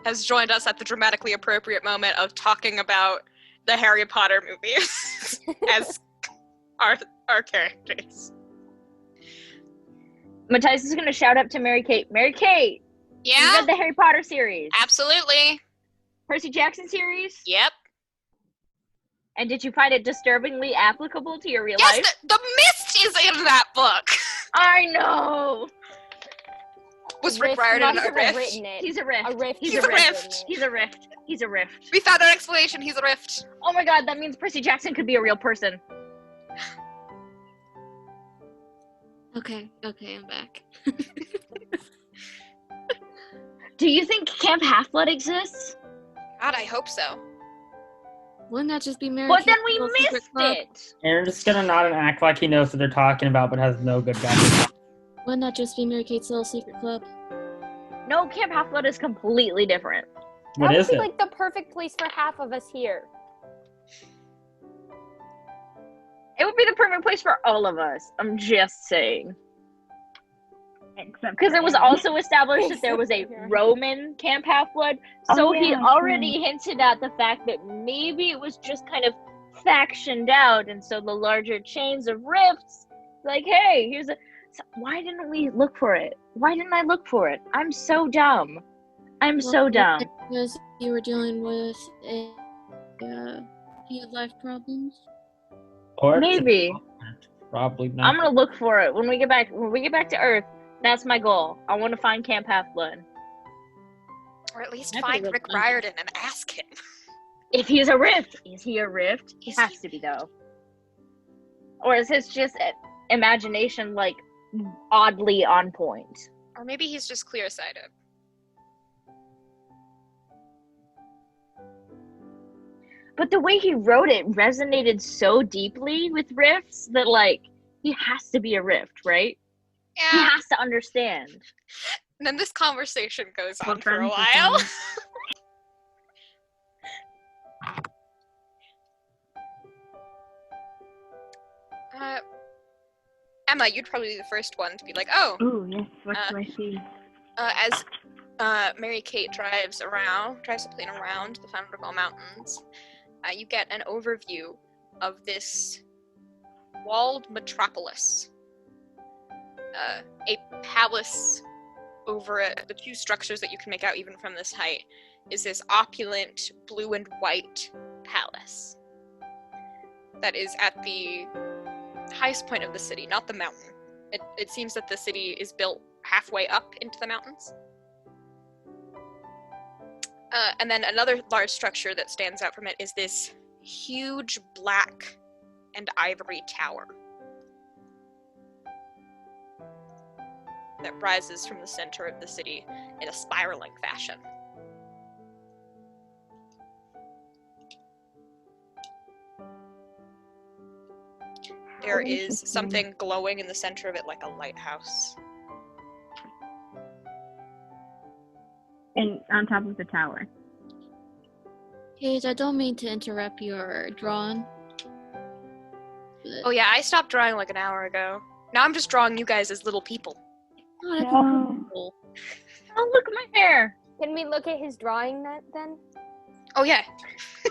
has joined us at the dramatically appropriate moment of talking about the Harry Potter movies as our characters. Matthias is going to shout up to Mary Kate. Mary Kate, you Yeah, read the Harry Potter series, absolutely. Percy Jackson series, Yep. and did you find it disturbingly applicable to your real Yes, life? the mist is in that book. I know. Was Rift Rick Riordan must a have rift? written it. He's a rift. A rift. He's He's a a rift. rift. He's a rift. He's a rift. We found our explanation. He's a rift. Oh my god, that means Percy Jackson could be a real person. okay, I'm back. Do you think Camp Half-Blood exists? God, I hope so. Wouldn't that just be Mary? But then Kate's we little secret missed club? it. Aaron's just gonna nod and act like he knows what they're talking about, but has no good guidance. Wouldn't that just be Mary Kate's little secret club? No, Camp Half-Blood is completely different. What That is would be it? like the perfect place for half of us here. It would be the perfect place for all of us. I'm just saying. Except Because it was Aaron. also established that there was a Roman Camp Half-Blood, so Oh, he yeah, already hinted at the fact that maybe it was just kind of factioned out, and so the larger chains of rifts, like, hey, here's a... So why didn't we look for it? Why didn't I look for it? I'm so dumb. I'm so dumb. Because you were dealing with a few life problems. Or it's Maybe. Probably not. I'm gonna look for it when we get back. When we get back to Earth, that's my goal. I want to find Camp Half-Blood. Or at least That'd be find really Rick fun. Riordan and ask him. If he's a rift, is he a rift? He Is has to be though. Or is his just imagination like oddly on point? Or maybe he's just clear-sighted. But the way he wrote it resonated so deeply with Rifts that, like, he has to be a Rift, right? He Yeah. has to understand. And then this conversation goes on What for a friends is while. Emma, you'd probably be the first one to be like, oh, Ooh, yes. What do I see? as Mary Kate drives the plane around the Thunderfall Mountains, you get an overview of this walled metropolis. A palace over it. The two structures that you can make out even from this height is this opulent blue and white palace that is at the highest point of the city, not the mountain. It seems that the city is built halfway up into the mountains. And then another large structure that stands out from it is this huge black and ivory tower that rises from the center of the city in a spiraling fashion. There is something glowing in the center of it like a lighthouse. And on top of the tower. Paige, I don't mean to interrupt your drawing. Oh yeah, I stopped drawing like an hour ago. Now I'm just drawing you guys as little people. Oh, that's No. wonderful. Oh, look at my hair. Can we look at his drawing then? Oh yeah.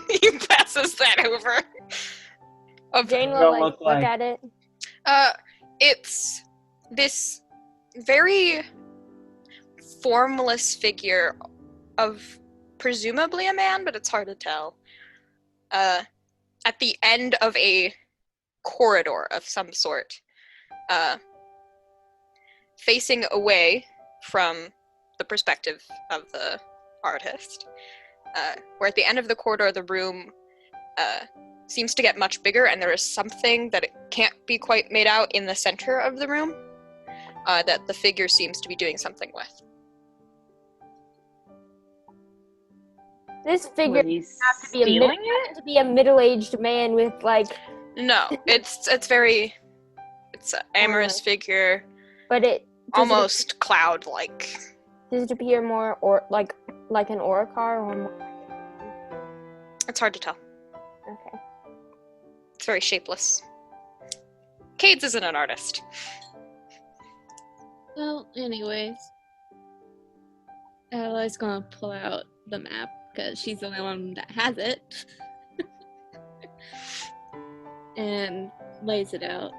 He passes that over. Jane What will it like look look like? at it. It's this very formless figure of presumably a man, but it's hard to tell. At the end of a corridor of some sort, facing away from the perspective of the artist, where at the end of the corridor the room seems to get much bigger, and there is something that it can't be quite made out in the center of the room that the figure seems to be doing something with. This figure He's has to be stealing it? to be a middle-aged man with like, No, it's an amorous figure, but it almost cloud-like. does it appear more or like an Oracar or more? It's hard to tell. Okay. It's very shapeless. Cades isn't an artist. Well, anyways. Adalai's gonna pull out the map, because she's the only one that has it. And lays it out.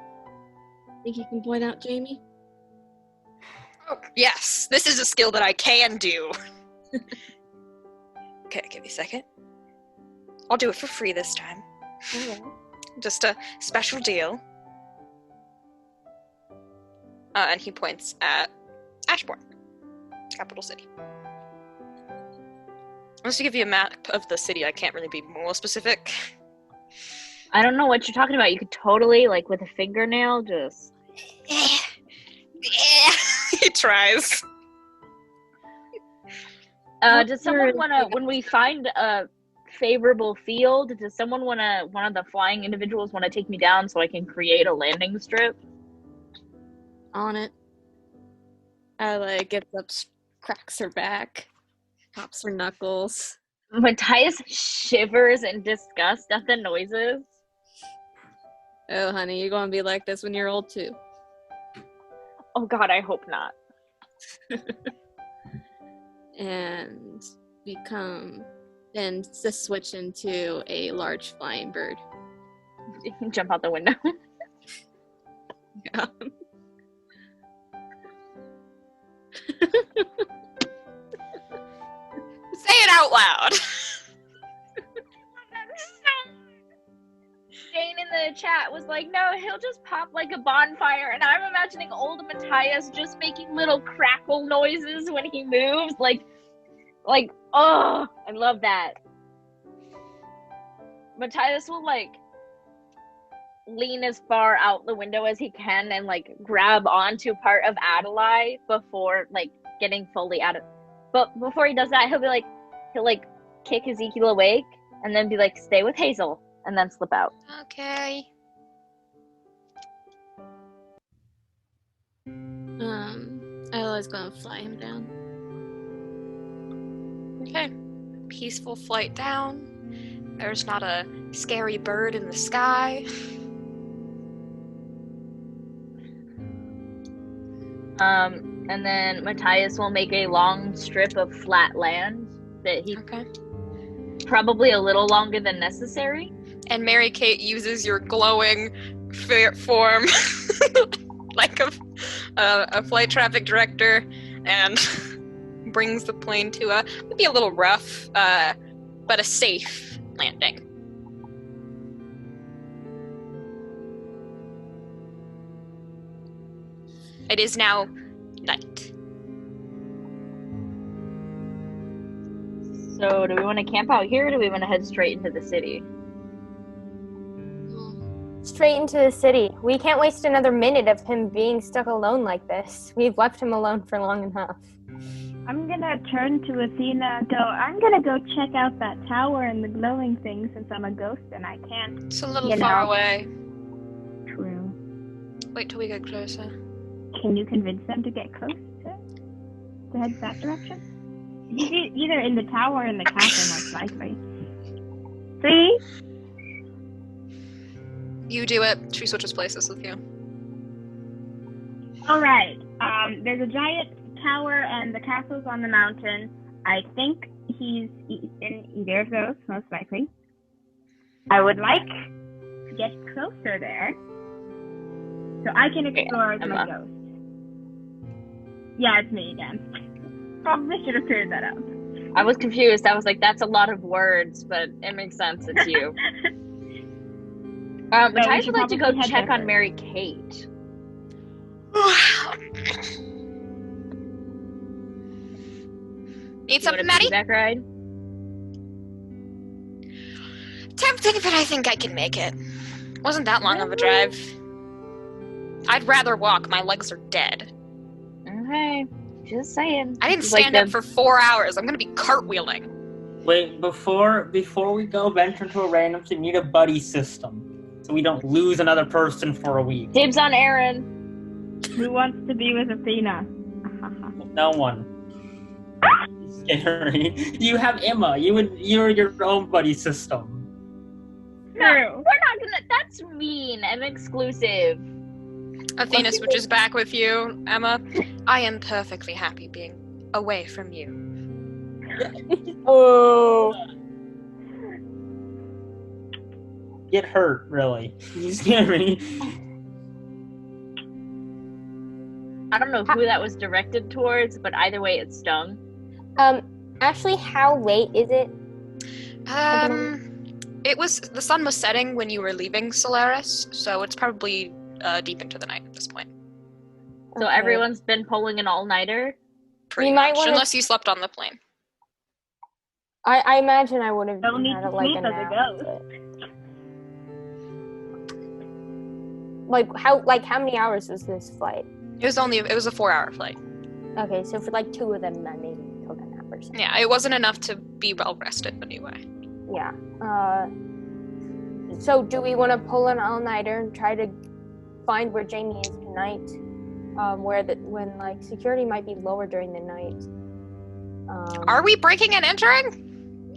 Think you can point out Jamie? Oh, yes, this is a skill that I can do. Okay, give me a second. I'll do it for free this time. Okay. Just a special deal. And he points at Ashbourne, capital city. Unless to give you a map of the city, I can't really be more specific. I don't know what you're talking about. You could totally, like, with a fingernail, just... He tries. Does someone want to, when we find a favorable field, does someone want to, one of the flying individuals want to take me down so I can create a landing strip? On it. Adalaie gets up, cracks her back, pops her knuckles. Matthias shivers in disgust at the noises. Oh, honey, you're gonna be like this when you're old too. Oh god, I hope not. And then just switch into a large flying bird. Jump out the window. Yeah. Say it out loud. Jane in the chat was like, no, he'll just pop like a bonfire, and I'm imagining old Matthias just making little crackle noises when he moves, like, oh, I love that. Matthias will, like, lean as far out the window as he can and, like, grab onto part of Adalaie before, like, getting fully out of, but before he does that, he'll, like, kick Ezekiel awake and then be like, stay with Hazel, and then slip out. Okay. Adalai's gonna fly him down. Okay. Peaceful flight down. There's not a scary bird in the sky. And then Matthias will make a long strip of flat land that he Okay. probably a little longer than necessary. And Mary Kate uses your glowing form like a flight traffic director and brings the plane to a maybe a little rough, but a safe landing. It is now night. So do we want to camp out here, or do we want to head straight into the city? Straight into the city. We can't waste another minute of him being stuck alone like this. We've left him alone for long enough. I'm gonna turn to Athena and go, I'm gonna go check out that tower and the glowing thing since I'm a ghost and I can't. It's a little You far know. away. True. Wait till we get closer. Can you convince them to get close to head that direction? Either in the tower or in the castle, most likely. See? You do it. She switches places with you. Alright. There's a giant tower and the castle's on the mountain. I think he's in either of those, most likely. I would like to get closer there so I can explore as my ghost. Yeah, it's me again. Probably should have cleared that up. I was confused. I was like, that's a lot of words, but it makes sense. It's you. Matthias would like to go check on Mary Kate. Need something, Mattie? Back ride? Tempting, but I think I can make it. Wasn't that long of a drive. I'd rather walk. My legs are dead. Okay, just saying. I didn't stand up for 4 hours. I'm gonna be cartwheeling. Wait, before we go venture into a random, you need a buddy system, so we don't lose another person for a week. Dibs on Aron. Who wants to be with Athena? No one. Scary. You have Emma. You're your own buddy system. No, we're not gonna. That's mean and exclusive. Athena switches back with you, Emma. I am perfectly happy being away from you. Oh. Get hurt, really. You scare me. I don't know who that was directed towards, but either way, it stung. Actually, how late is it? The sun was setting when you were leaving Solaris, so it's probably deep into the night at this point. So Okay. everyone's been pulling an all-nighter? Pretty You might much, wanna- unless you slept on the plane. I imagine I would have Don't need had to like sleep a as a nap. ghost. But how many hours was this flight? It was a 4-hour flight. Okay, so for like 2 of them, I maybe took a nap or something. Yeah, it wasn't enough to be well rested anyway. Yeah. So do we want to pull an all-nighter and try to find where Jamie is tonight? When like security might be lower during the night. Are we breaking and entering?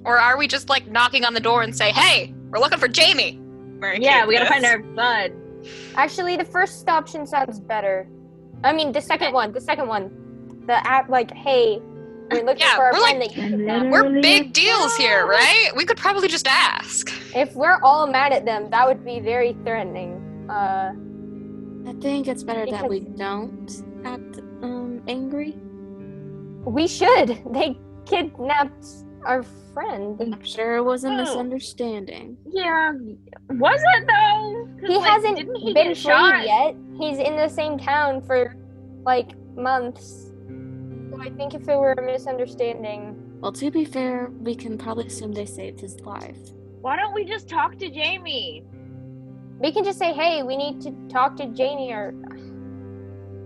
Or are we just like knocking on the door and say, hey, we're looking for Jamie? Mary Yeah, Kate we gotta says. find our bud. Actually, the first option sounds better. I mean, the second one. The app, like, hey, we're looking Yeah, for our we're friend like- that you kidnapped. We're big deals here, right? We could probably just ask. If we're all mad at them, that would be very threatening. I think it's better that we Because- don't act angry. We should. They kidnapped our friend. I'm sure it was a Oh. misunderstanding. Yeah, was it though? 'Cause, He like, hasn't didn't he been get freed shot? yet. He's in the same town for like months. So I think if it were a misunderstanding, Well, to be fair, we can probably assume they saved his life. Why don't we just talk to Jamie? we can just say, "Hey, we need to talk to Jamie." Or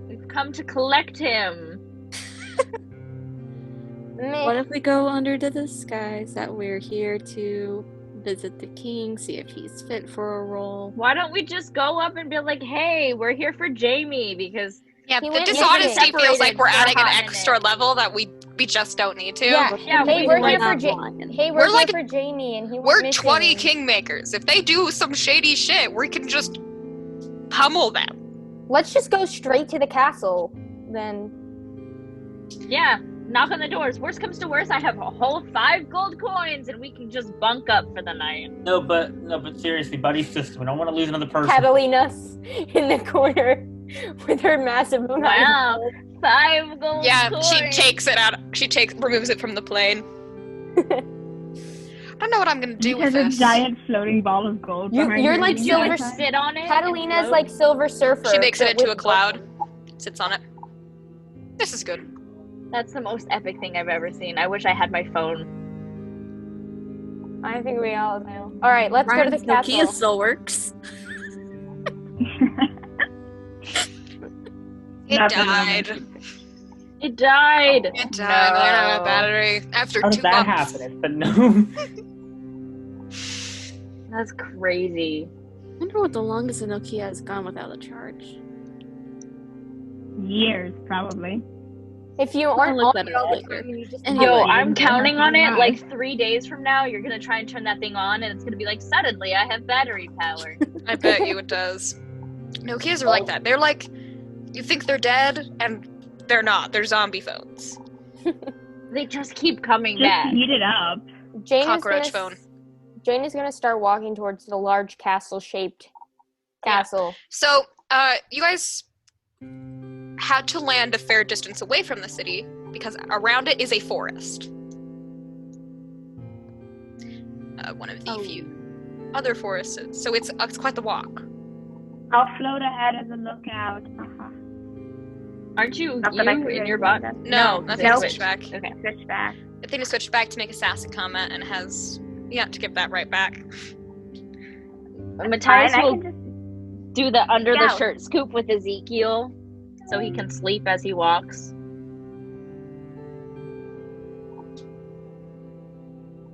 We've come to collect him. meh. What if we go under the disguise that we're here to visit the king, see if he's fit for a role. Why don't we just go up and be like, hey, we're here for Jamie, because Yeah, He the went dishonesty missing. feels like we're Separated adding for a an hot extra minute. level that we just don't need to. Yeah, Hey, we we're like here for Lion. Hey, We're we're here like- for Jamie, and he We're went missing. 20 Kingmakers. If they do some shady shit, we can just pummel them. Let's just go straight to the castle, then. yeah, knock on the doors. Worst comes to worst, I have a whole 5 gold coins, and we can just bunk up for the night. No, but seriously, buddy system. I don't want to lose another person. Catalina's in the corner with her massive amount of Wow. gold. 5 gold Yeah, coins. she takes it out. Removes it from the plane. I don't know what I'm gonna do with There's a this. giant floating ball of gold. You're behind her. like You Silver guys- Sit on it. and Catalina's float. like Silver Surfer. She makes it but into a with cloud. Sits on it. This is good. That's the most epic thing I've ever seen. I wish I had my phone. I think we all know. All right, let's go to the Ryan's castle. Nokia still works. It Nothing died. It died. It died. I don't have a battery. After How 2 did that months. happen? But no. That's crazy. I wonder what the longest a Nokia has gone without a charge. Years, probably. If you I'll aren't look on that it up all the later. time, you just Anyway, Yo, Probably. I'm counting on it. Yeah. Like 3 days from now, you're gonna try and turn that thing on, and it's gonna be like, suddenly I have battery power. I bet you it does. Nokias are like that. They're like, you think they're dead, and they're not. They're zombie phones. They just keep coming Just back. heat it up. Jane Cockroach is gonna, phone. Jane is gonna start walking towards the large castle-shaped castle. So, you guys had to land a fair distance away from the city because around it is a forest. One of the few other forests. So it's quite the walk. I'll float ahead as a lookout. Aren't you Not that I you could in do your butt? that. No, because nothing it to switched. switch back. Okay. Switch back. The thing to switch back to make a sassy comment and has to give that right back. Matthias Fine, I will can just do the under the Scout. shirt scoop with Ezekiel so he can sleep as he walks.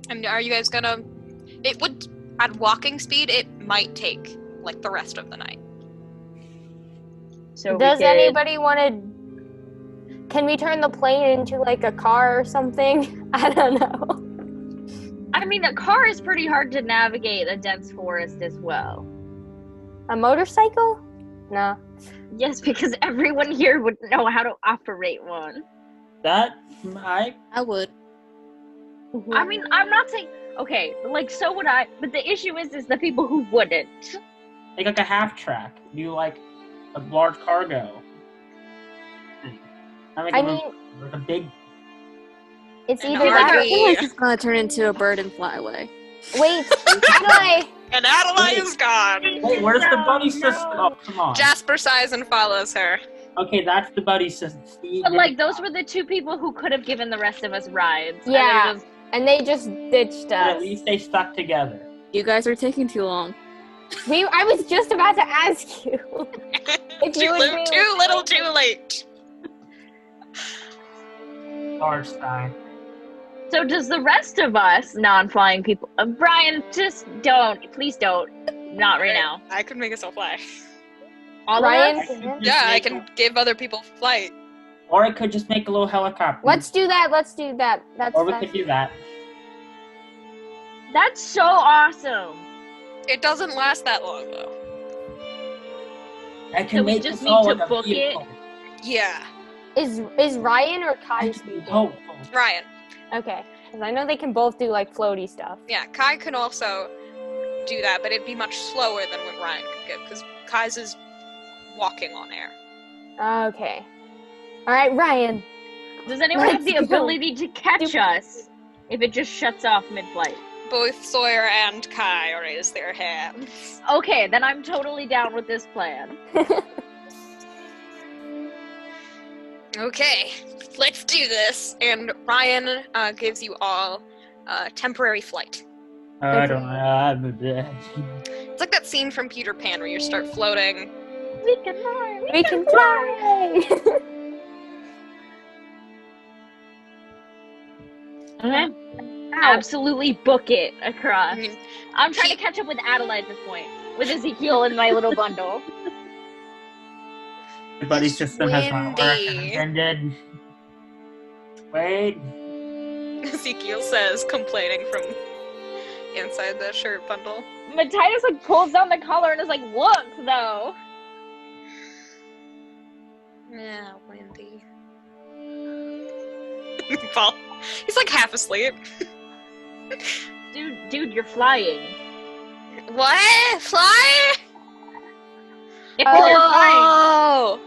And are you guys gonna? It would at walking speed. It might take like the rest of the night. So Does we could... anybody want to? Can we turn the plane into like a car or something? I don't know. I mean, a car is pretty hard to navigate a dense forest as well. A motorcycle? No. Yes, because everyone here would know how to operate one. That I would. I mean, I'm not saying okay, like so would I, but the issue is the people who wouldn't. Make like a half track. Do like a large cargo. Not I like mean, like a big. it's And either are that we- or I feel like it's gonna turn into a bird and fly away. wait. Adalaie! And Adalaie is gone. Hey, where's the buddy system? Oh, come on. Jasper sighs and follows her. Okay, that's the buddy system. See, But like those were the 2 people who could have given the rest of us rides. And Yeah. they're just- And they just ditched But at us. least they stuck together. You guys are taking too long. I was just about to ask you. If you would be- Too little, too late. Large sign. So does the rest of us non-flying people? Brian, just don't. Please don't. Not right now. I could make myself fly. All Ryan, of us? Yeah, I can give other people flight. Or I could just make a little helicopter. Let's do that. That's Or we fine. could do that. That's so awesome. It doesn't last that long though. I can So we make just us all need to like a book it? vehicle. Yeah, Is Ryan or Kai speaking? Oh, Ryan. Okay, because I know they can both do like floaty stuff. Yeah, Kai can also do that, but it'd be much slower than what Ryan could give because Kai's is walking on air. Okay. All right, Ryan. Does anyone have Let's the go. ability to catch us if it just shuts off mid-flight? Both Sawyer and Kai raise their hands. Okay, then I'm totally down with this plan. Okay, let's do this. And Ryan gives you all temporary flight. I don't know. It's like that scene from Peter Pan where you start floating. We can fly. We can fly. Okay. Absolutely book it across. I'm trying to catch up with Adalaie at this point, with Ezekiel in my little bundle. Everybody's system has not worked as Windy. intended. Wait. Ezekiel says, complaining from inside the shirt bundle. Matthias like pulls down the collar and is like, "Look, though." Yeah, windy. Well, he's like half asleep. Dude, you're flying. What? Fly? You're flying. Oh!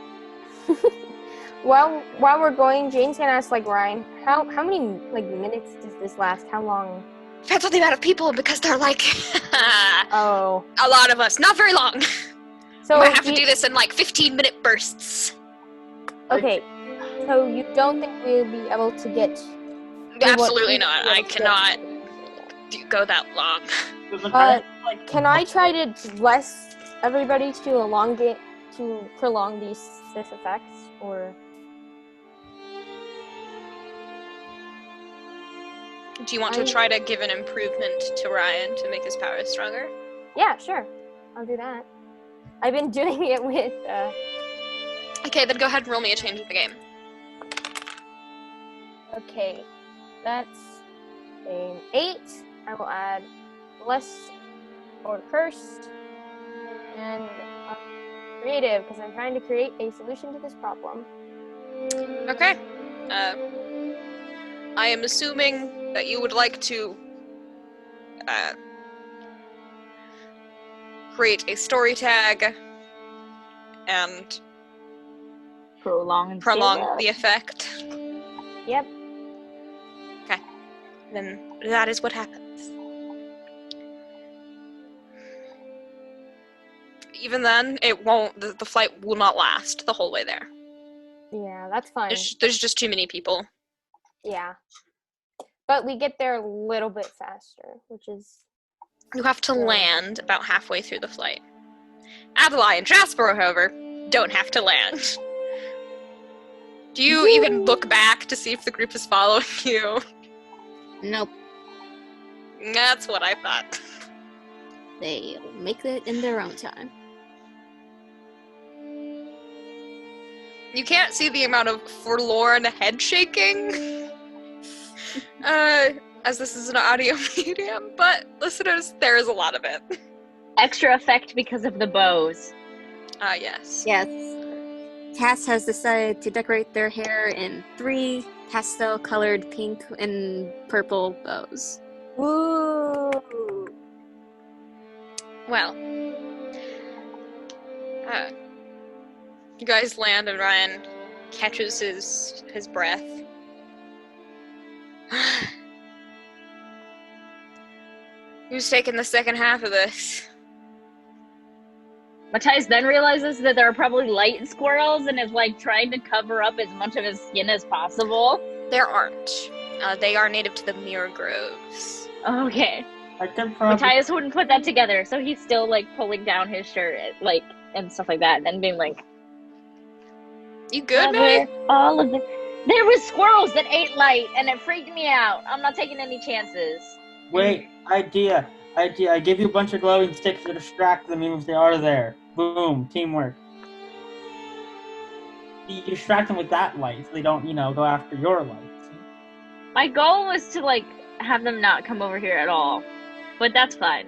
While we're going, Jane's gonna ask like Ryan, how many like minutes does this last? How long? Depends on the amount of people because they're like Oh, a lot of us. Not very long. so We might have to do this in like 15-minute bursts. Okay, so you don't think we'll be able to get? Absolutely not. I cannot go that long. Can I try to bless everybody to prolong this effects, or? Do you want to try to give an improvement to Ryan to make his powers stronger? Yeah, sure. I'll do that. I've been doing it with. Okay, then go ahead and roll me a change of the game. Okay, that's an 8. I will add blessed or cursed, and creative because I'm trying to create a solution to this problem. Okay. I am assuming that you would like to create a story tag and Prolong the effect. Yep. Okay. Then that is what happens. Even then, it won't. The flight will not last the whole way there. Yeah, that's fine. There's just too many people. Yeah. But we get there a little bit faster, which is... You have to land about halfway through the flight. Adalaie and Jasper, however, don't have to land. Do you even look back to see if the group is following you? Nope. That's what I thought. They'll make it in their own time. You can't see the amount of forlorn head shaking. As this is an audio medium, but listeners, there is a lot of it. Extra effect because of the bows. Yes. Yes. Cass has decided to decorate their hair in 3 pastel-colored pink and purple bows. Woo! Well. You guys land and Ryan catches his breath. Who's taking the second half of this? Matthias then realizes that there are probably light squirrels and is like trying to cover up as much of his skin as possible. There aren't. They are native to the Mirror Groves. Okay. I can probably... Matthias wouldn't put that together, so he's still like pulling down his shirt, like, and stuff like that, and then being like, "You good, man?" All of the... There was squirrels that ate light, and it freaked me out. I'm not taking any chances. Wait, idea. I give you a bunch of glowing sticks to distract them even if they are there. Boom, teamwork. You distract them with that light so they don't, go after your light. My goal was to, like, have them not come over here at all. But that's fine.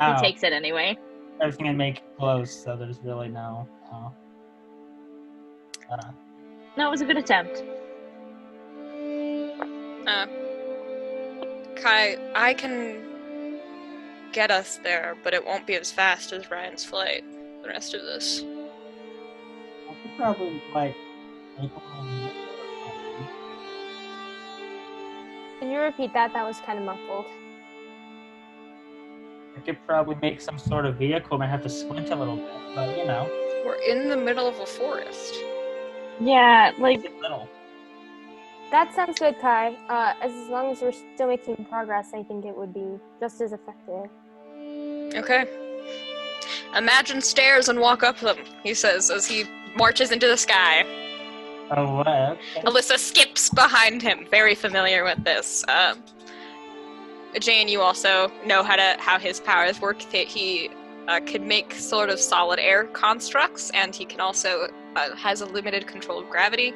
He takes it anyway. Everything I make glows, so there's really no... No, it was a good attempt. Kai, I can get us there, but it won't be as fast as Ryan's flight. The rest of this. I could probably, make Can you repeat that? That was kind of muffled. I could probably make some sort of vehicle. I have to squint a little bit, but We're in the middle of a forest. Yeah, like... little. That sounds good, Kai. As long as we're still making progress, I think it would be just as effective. Okay. Imagine stairs and walk up them, he says as he marches into the sky. Oh, what? Okay. Alyssa skips behind him, very familiar with this. Jane, you also know how his powers work. He can make sort of solid air constructs, and he can also has a limited control of gravity.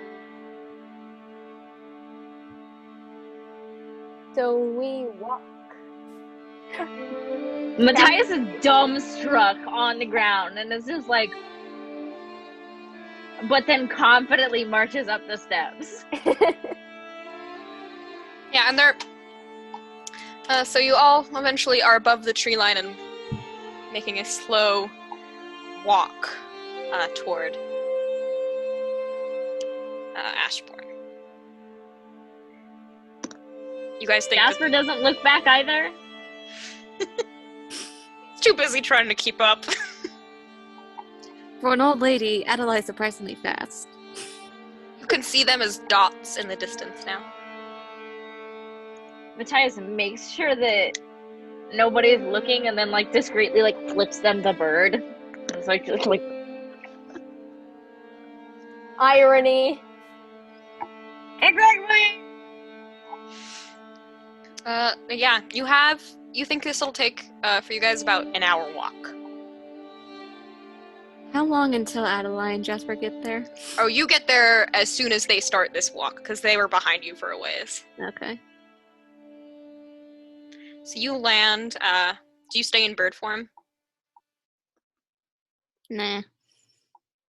So we walk. Matthias is dumbstruck on the ground and is just like, but then confidently marches up the steps. Yeah, and they're so you all eventually are above the tree line and making a slow walk toward Ashbourne. You guys think Jasper doesn't look back either. he's too busy trying to keep up. For an old lady, Adalaie's surprisingly fast. You can see them as dots in the distance now. Matthias makes sure that nobody's looking and then like discreetly like flips them the bird. It's like Irony. exactly. Yeah, you think this will take for you guys about an hour walk. How long until Adalaie and Jasper get there? Oh, you get there as soon as they start this walk, because they were behind you for a ways. Okay. So you land, do you stay in bird form? Nah.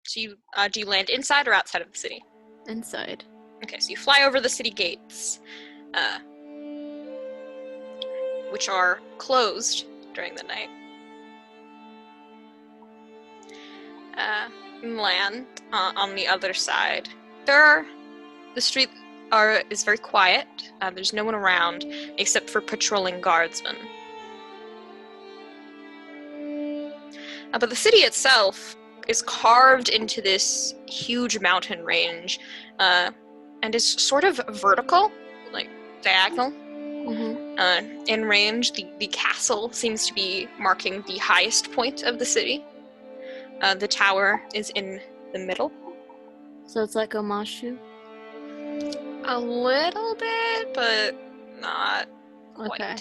So you, do you land inside or outside of the city? Inside. Okay, so you fly over the city gates, which are closed during the night. Land on the other side. The street is very quiet. There's no one around except for patrolling guardsmen. But the city itself is carved into this huge mountain range, and is sort of vertical, like diagonal. Mm-hmm. In range, the castle seems to be marking the highest point of the city. The tower is in the middle. So it's like a Mashu? A little bit, but not quite. Okay.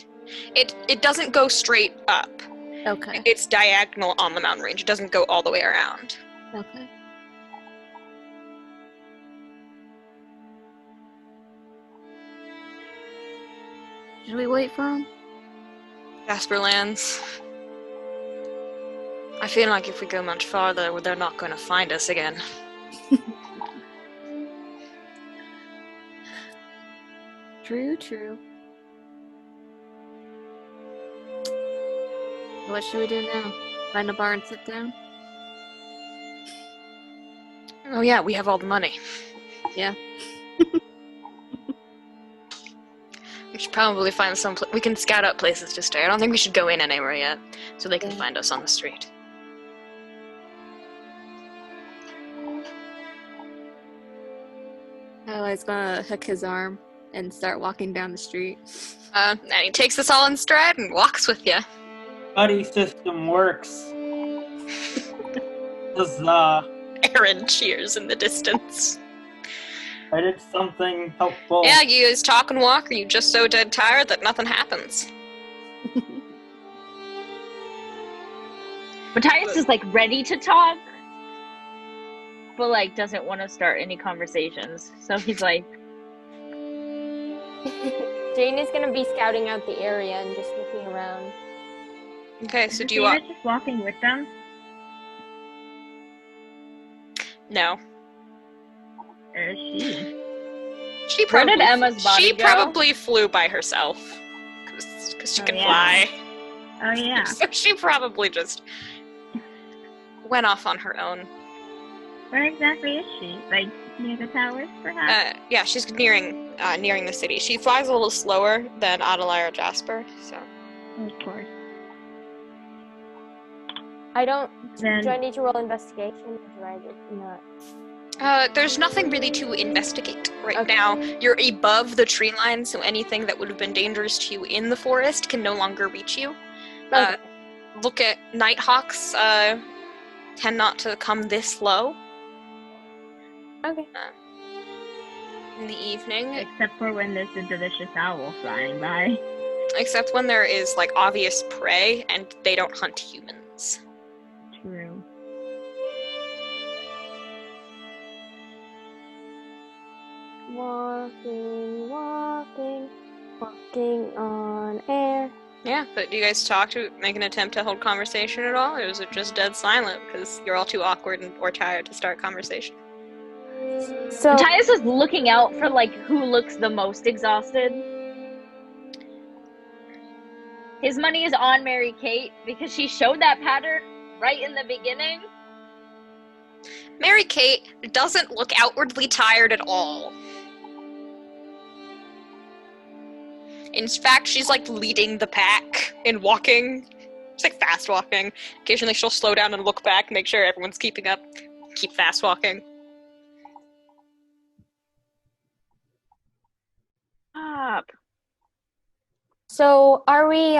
It doesn't go straight up. Okay. It's diagonal on the mountain range. It doesn't go all the way around. Okay. Should we wait for him? Jasper lands. I feel like if we go much farther, they're not going to find us again. True. What should we do now? Find a bar and sit down? Oh yeah, we have all the money. Yeah. We should probably find some we can scout out places to stay. I don't think we should go in anywhere yet, so they can find us on the street. Adalaie's gonna hook his arm and start walking down the street. And he takes us all in stride and walks with you. Buddy system works. Huzzah. Aron cheers in the distance. I did something helpful. Yeah, you just talk and walk, or you just so dead tired that nothing happens. Matthias is like ready to talk, but like doesn't want to start any conversations. So he's like, Jane is gonna be scouting out the area and just looking around. Okay, so Is do you want... Athena just walking with them? No. Or is she? She Where probably, did Emma's body she go? probably flew by herself. Because she Oh, can yeah. fly. Oh yeah. So she probably just went off on her own. Where exactly is she? Like near the towers, perhaps? Yeah, she's nearing the city. She flies a little slower than Adalaie or Jasper, so... Of course. I don't. Then Do I need to roll investigation? Or I just not? There's nothing really to investigate right Okay. now. You're above the tree line, so anything that would have been dangerous to you in the forest can no longer reach you. Okay. Look at nighthawks, tend not to come this low. Okay. in the evening, Except for when there's a delicious owl flying by. except when there is like obvious prey and they don't hunt humans. True. Walking, walking, walking on air. Yeah, but do you guys talk to make an attempt to hold conversation at all, or is it just dead silent because you're all too awkward or tired to start conversation? So Matthias is looking out for like who looks the most exhausted. His money is on Mary Kate because she showed that pattern right in the beginning. Mary Kate doesn't look outwardly tired at all. In fact, she's like leading the pack in walking. She's like fast walking. Occasionally she'll slow down and look back, make sure everyone's keeping up. Keep fast walking. Stop. So are we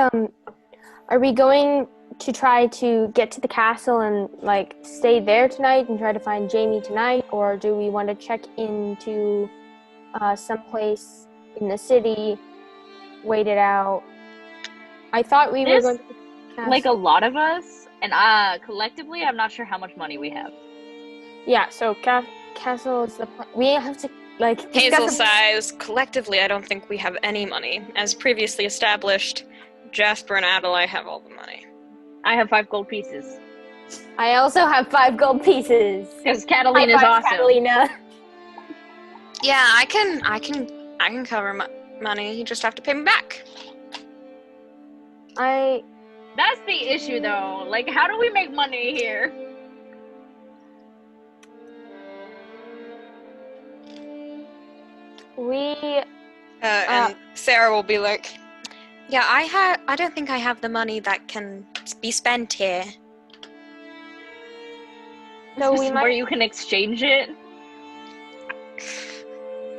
going to try to get to the castle and like stay there tonight and try to find Jamie tonight, or do we want to check into someplace in the city, wait it out? I thought we were This- going to the castle. Like a lot of us, and collectively, I'm not sure how much money we have. Yeah, so castle is the plan. We have to like Hazel discuss sighs. Collectively, I don't think we have any money. As previously established, Jasper and Adalaie have all the money. I have 5 gold pieces. I also have 5 gold pieces. Because Catalina's High five, awesome. Catalina. Yeah, I can cover money. You just have to pay me back. That's the issue, though. Like, how do we make money here? And Sarah will be like, "Yeah, I don't think I have the money that can be spent here." So we Where might. you can exchange it.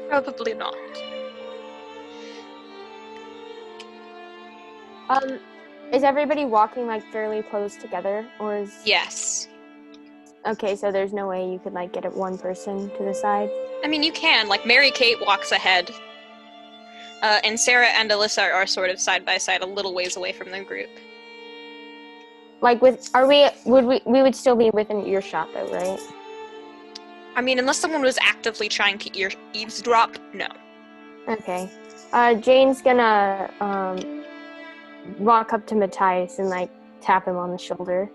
Probably not. Is everybody walking like fairly close together, or is? Yes. Okay, so there's no way you could like get it one person to the side. I mean, you can. Like, Mary Kate walks ahead. And Sarah and Alyssa are sort of side by side, a little ways away from the group. Like, we would still be within earshot though, right? I mean, unless someone was actively trying to eavesdrop, no. Okay. Jane's gonna walk up to Matthias and like tap him on the shoulder.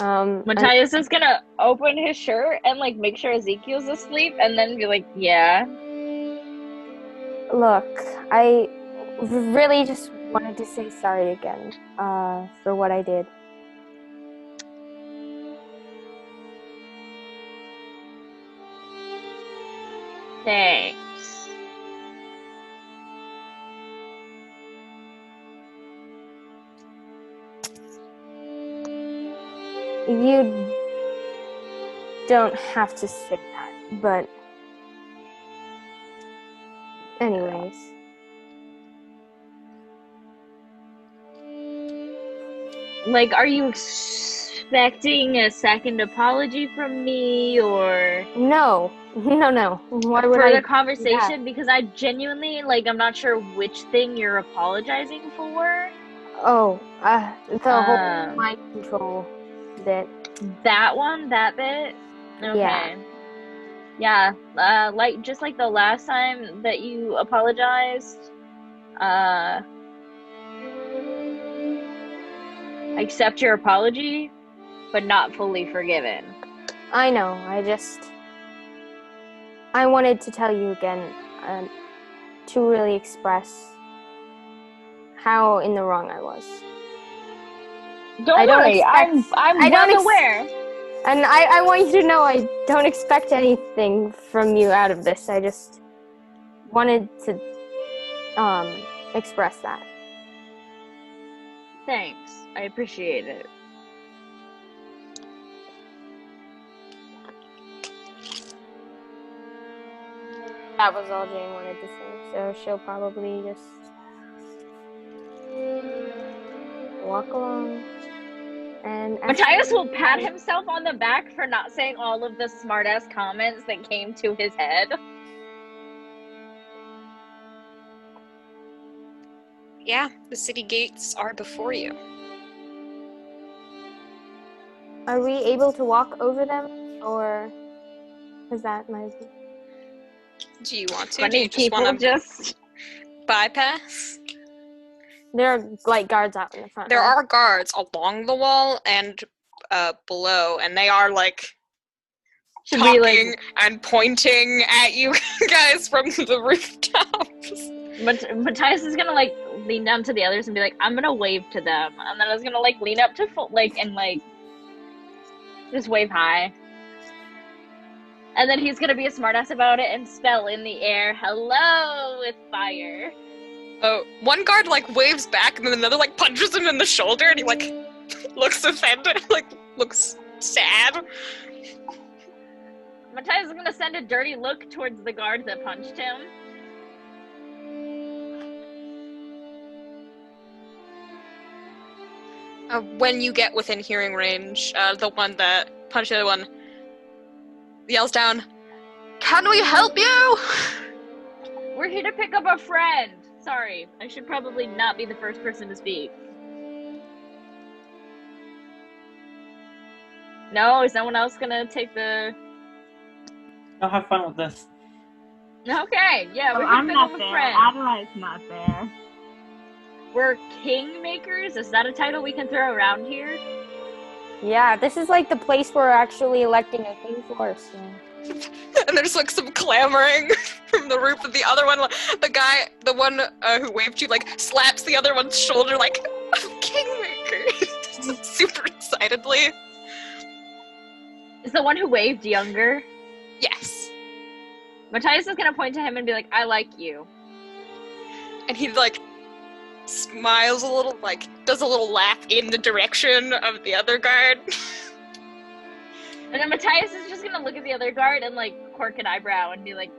Matthias is gonna open his shirt and like make sure Ezekiel's asleep, and then be like, "Yeah." Look, I really just wanted to say sorry again for what I did. Thanks. You don't have to say that, but anyways. Like, are you expecting a second apology from me, or No. Why would further I? conversation? Because I genuinely, like, I'm not sure which thing you're apologizing for. Oh, the whole Um, mind control bit. That one, that bit? Okay. Yeah. Yeah, like, just like the last time that you apologized, I accept your apology, but not fully forgiven. I know. I wanted to tell you again to really express how in the wrong I was. Don't I don't worry, expect- I'm I don't well ex- aware. And I want you to know I don't expect anything from you out of this. I just wanted to express that. Thanks, I appreciate it. That was all Jane wanted to say, so she'll probably just walk along. And Matthias will pat himself on the back for not saying all of the smart-ass comments that came to his head. Yeah, the city gates are before you. Are we able to walk over them, or is that my? Do you want to? Do Funny you just people want to just. bypass? There are like guards out in the front. There right? are guards along the wall and below, and they are like Should we talking like? and pointing at you guys from the rooftops. Matthias is gonna like lean down to the others and be like, "I'm gonna wave to them," and then I was gonna like lean up to and like just wave hi. And then he's gonna be a smartass about it and spell in the air "hello" with fire. Oh, one guard like waves back, and then another like punches him in the shoulder, and he like looks offended, like looks sad. Matthias is gonna send a dirty look towards the guard that punched him. When you get within hearing range, the one that punched the other one yells down, "Can we help you?" We're here to pick up a friend. Sorry, I should probably not be the first person to speak. No, is someone else gonna take the... I'll have fun with this. Okay, yeah, we're here I'm to pick not up a there. friend. Adelai's not there. We're Kingmakers? Is that a title we can throw around here? Yeah, this is like the place we're actually electing a king for. So. And there's like some clamoring from the roof, of the other one, the one who waved you, like slaps the other one's shoulder, like, "Kingmaker!" super excitedly. Is the one who waved younger? Yes. Matthias is gonna point to him and be like, "I like you." And he like smiles a little, like does a little laugh in the direction of the other guard. And then Matthias is just gonna look at the other guard and like quirk an eyebrow and be like,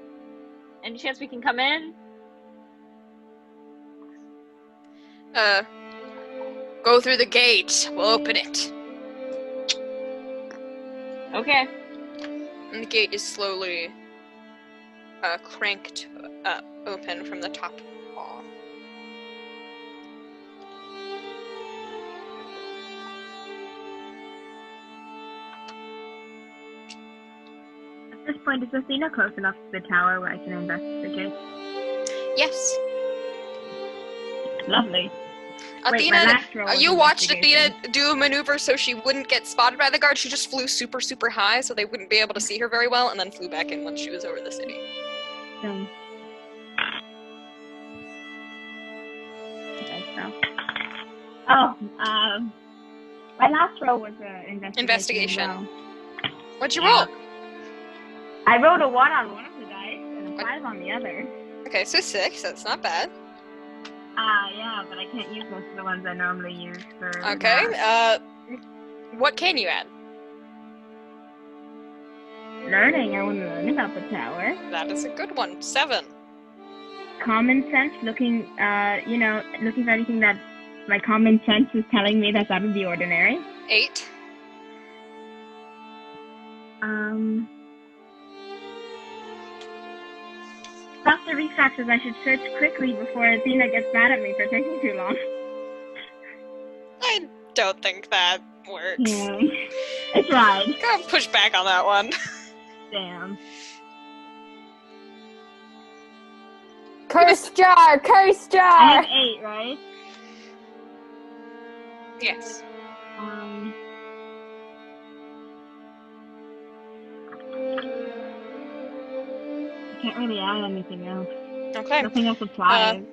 "Any chance we can come in?" Go through the gate. We'll open it. Okay. And the gate is slowly cranked open from the top wall. At this point, is Athena close enough to the tower where I can investigate? Yes. Lovely. Wait, Athena, my last roll was you watched investigation. Athena do a maneuver so she wouldn't get spotted by the guard. She just flew super, super high so they wouldn't be able to see her very well, and then flew back in once she was over the city. Okay, so. Oh, my last roll was investigation. as well. What'd you Yeah. roll? I rolled a 1 on one of the dice and a 5 on the other. Okay, so 6. That's not bad. Yeah, but I can't use most of the ones I normally use for Okay. that. What can you add? Learning, I want to learn about the tower. That is a good one. 7. Common sense, looking for anything that my common sense is telling me that's out of the ordinary. 8. Stop the reflexes. I should search quickly before Athena gets mad at me for taking too long. I don't think that works. Yeah. I tried. Gotta push back on that one. Damn. Curse jar! Curse I jar! have 8, right? Yes. I can't really add anything else. Okay. Nothing else applies.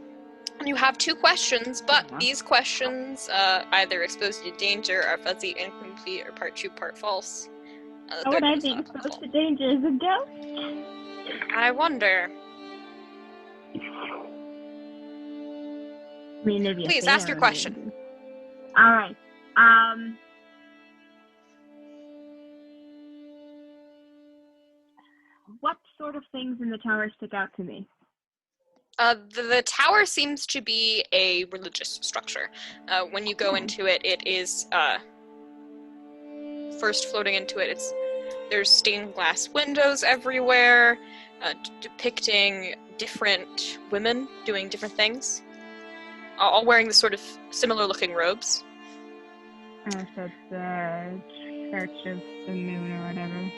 You have 2 questions, but Yeah. these questions either expose you to danger, are fuzzy, incomplete, or part true, part false. The How would third I one is be not exposed helpful. to danger as a ghost? I wonder. I mean, maybe Please, Athena ask your would be. question. Alright. What sort of things in the tower stick out to me? The tower seems to be a religious structure. When you go into it, it is first floating into it. There's stained glass windows everywhere, depicting different women doing different things. all wearing the sort of similar-looking robes. Oh, so it's the Church of the Moon or whatever.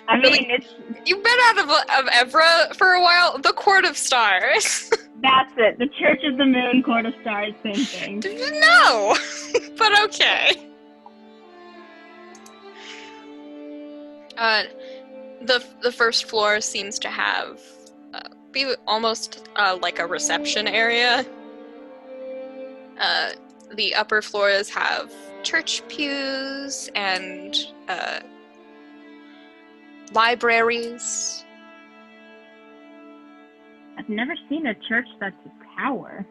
I mean, it's You've been out of Evra for a while. The Court of Stars. that's it. The Church of the Moon, Court of Stars, same thing. No, but okay. The first floor seems to have be almost like a reception area. The upper floors have church pews and libraries. I've never seen a church that's a tower.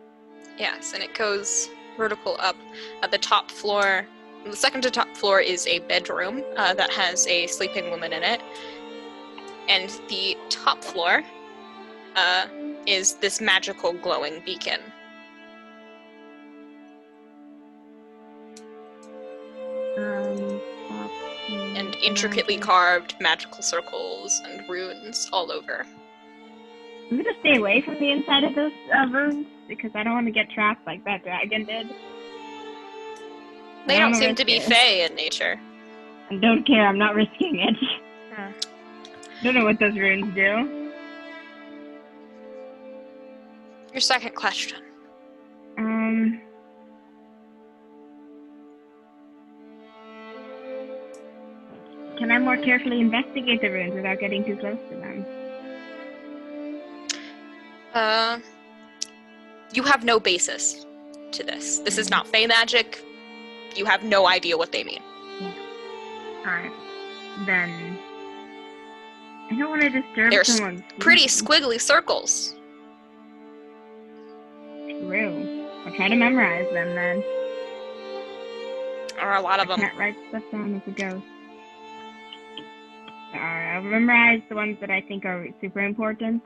Yes, and it goes vertical up. At the top floor, the second to top floor is a bedroom that has a sleeping woman in it. And the top floor is this magical glowing beacon. And intricately carved magical circles and runes all over. I'm gonna stay away from the inside of those rooms because I don't want to get trapped like that dragon did. They don't seem to be fey in nature. I don't care, I'm not risking it. Don't know what those runes do. Your second question. Can I more carefully investigate the runes without getting too close to them? You have no basis to this. This is not fey magic. You have no idea what they mean. Alright. Then I don't want to disturb They're someone. pretty squiggly circles. True. I'll try to memorize them then. There are a lot of I them. can't write stuff down as a ghost. Alright, I'll memorize the ones that I think are super important.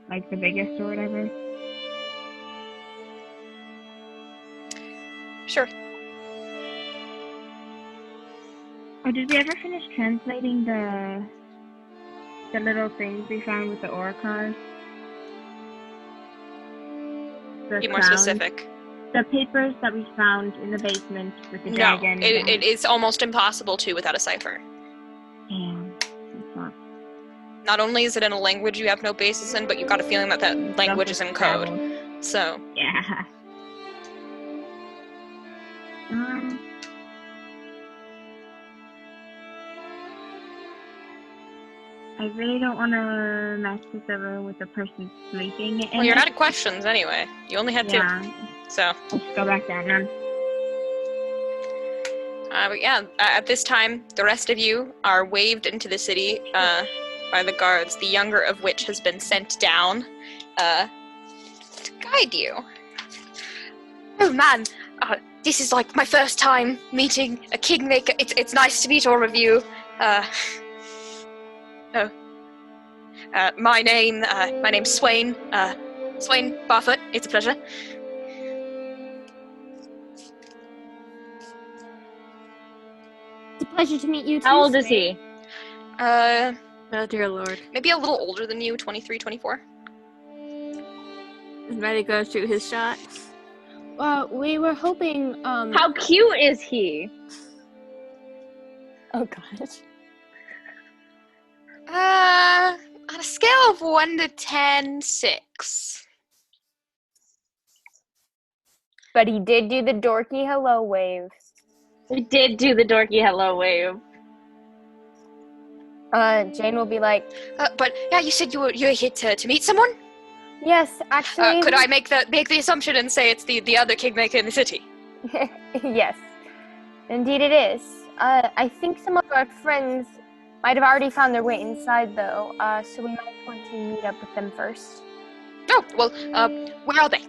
Like the biggest or whatever. Sure. Oh, did we ever finish translating the little things we found with the aura cards? Be more specific. The papers that we found in the basement with the No, dragon. it is almost impossible to without a cipher. Damn. Not only is it in a language you have no basis in, but you got a feeling that that language is in code. So, Yeah. I really don't want to mess with the room with the person sleeping in well, you're it. out of questions anyway. You only had two. Yeah. So, Let's go back down then. but yeah, at this time, the rest of you are waved into the city by the guards, the younger of which has been sent down to guide you. Oh man, this is like my first time meeting a Kingmaker. It's nice to meet all of you. My name's Swain. Swain Barfoot. It's a pleasure. It's a pleasure to meet you too. How old is he? Oh dear lord. Maybe a little older than you, 23, 24. Is Mattie gonna shoot his shot? We were hoping, How cute is he? Oh gosh. On a scale of 1 to 10, 6. But he did do the dorky hello wave. We did do the dorky hello wave. Jane will be like, But yeah, you said you're here to meet someone? yes, actually. Could I make the assumption and say it's the other Kingmaker in the city? Yes, indeed it is. I think some of our friends might have already found their way inside, though, so we might want to meet up with them first. Oh, well, where are they?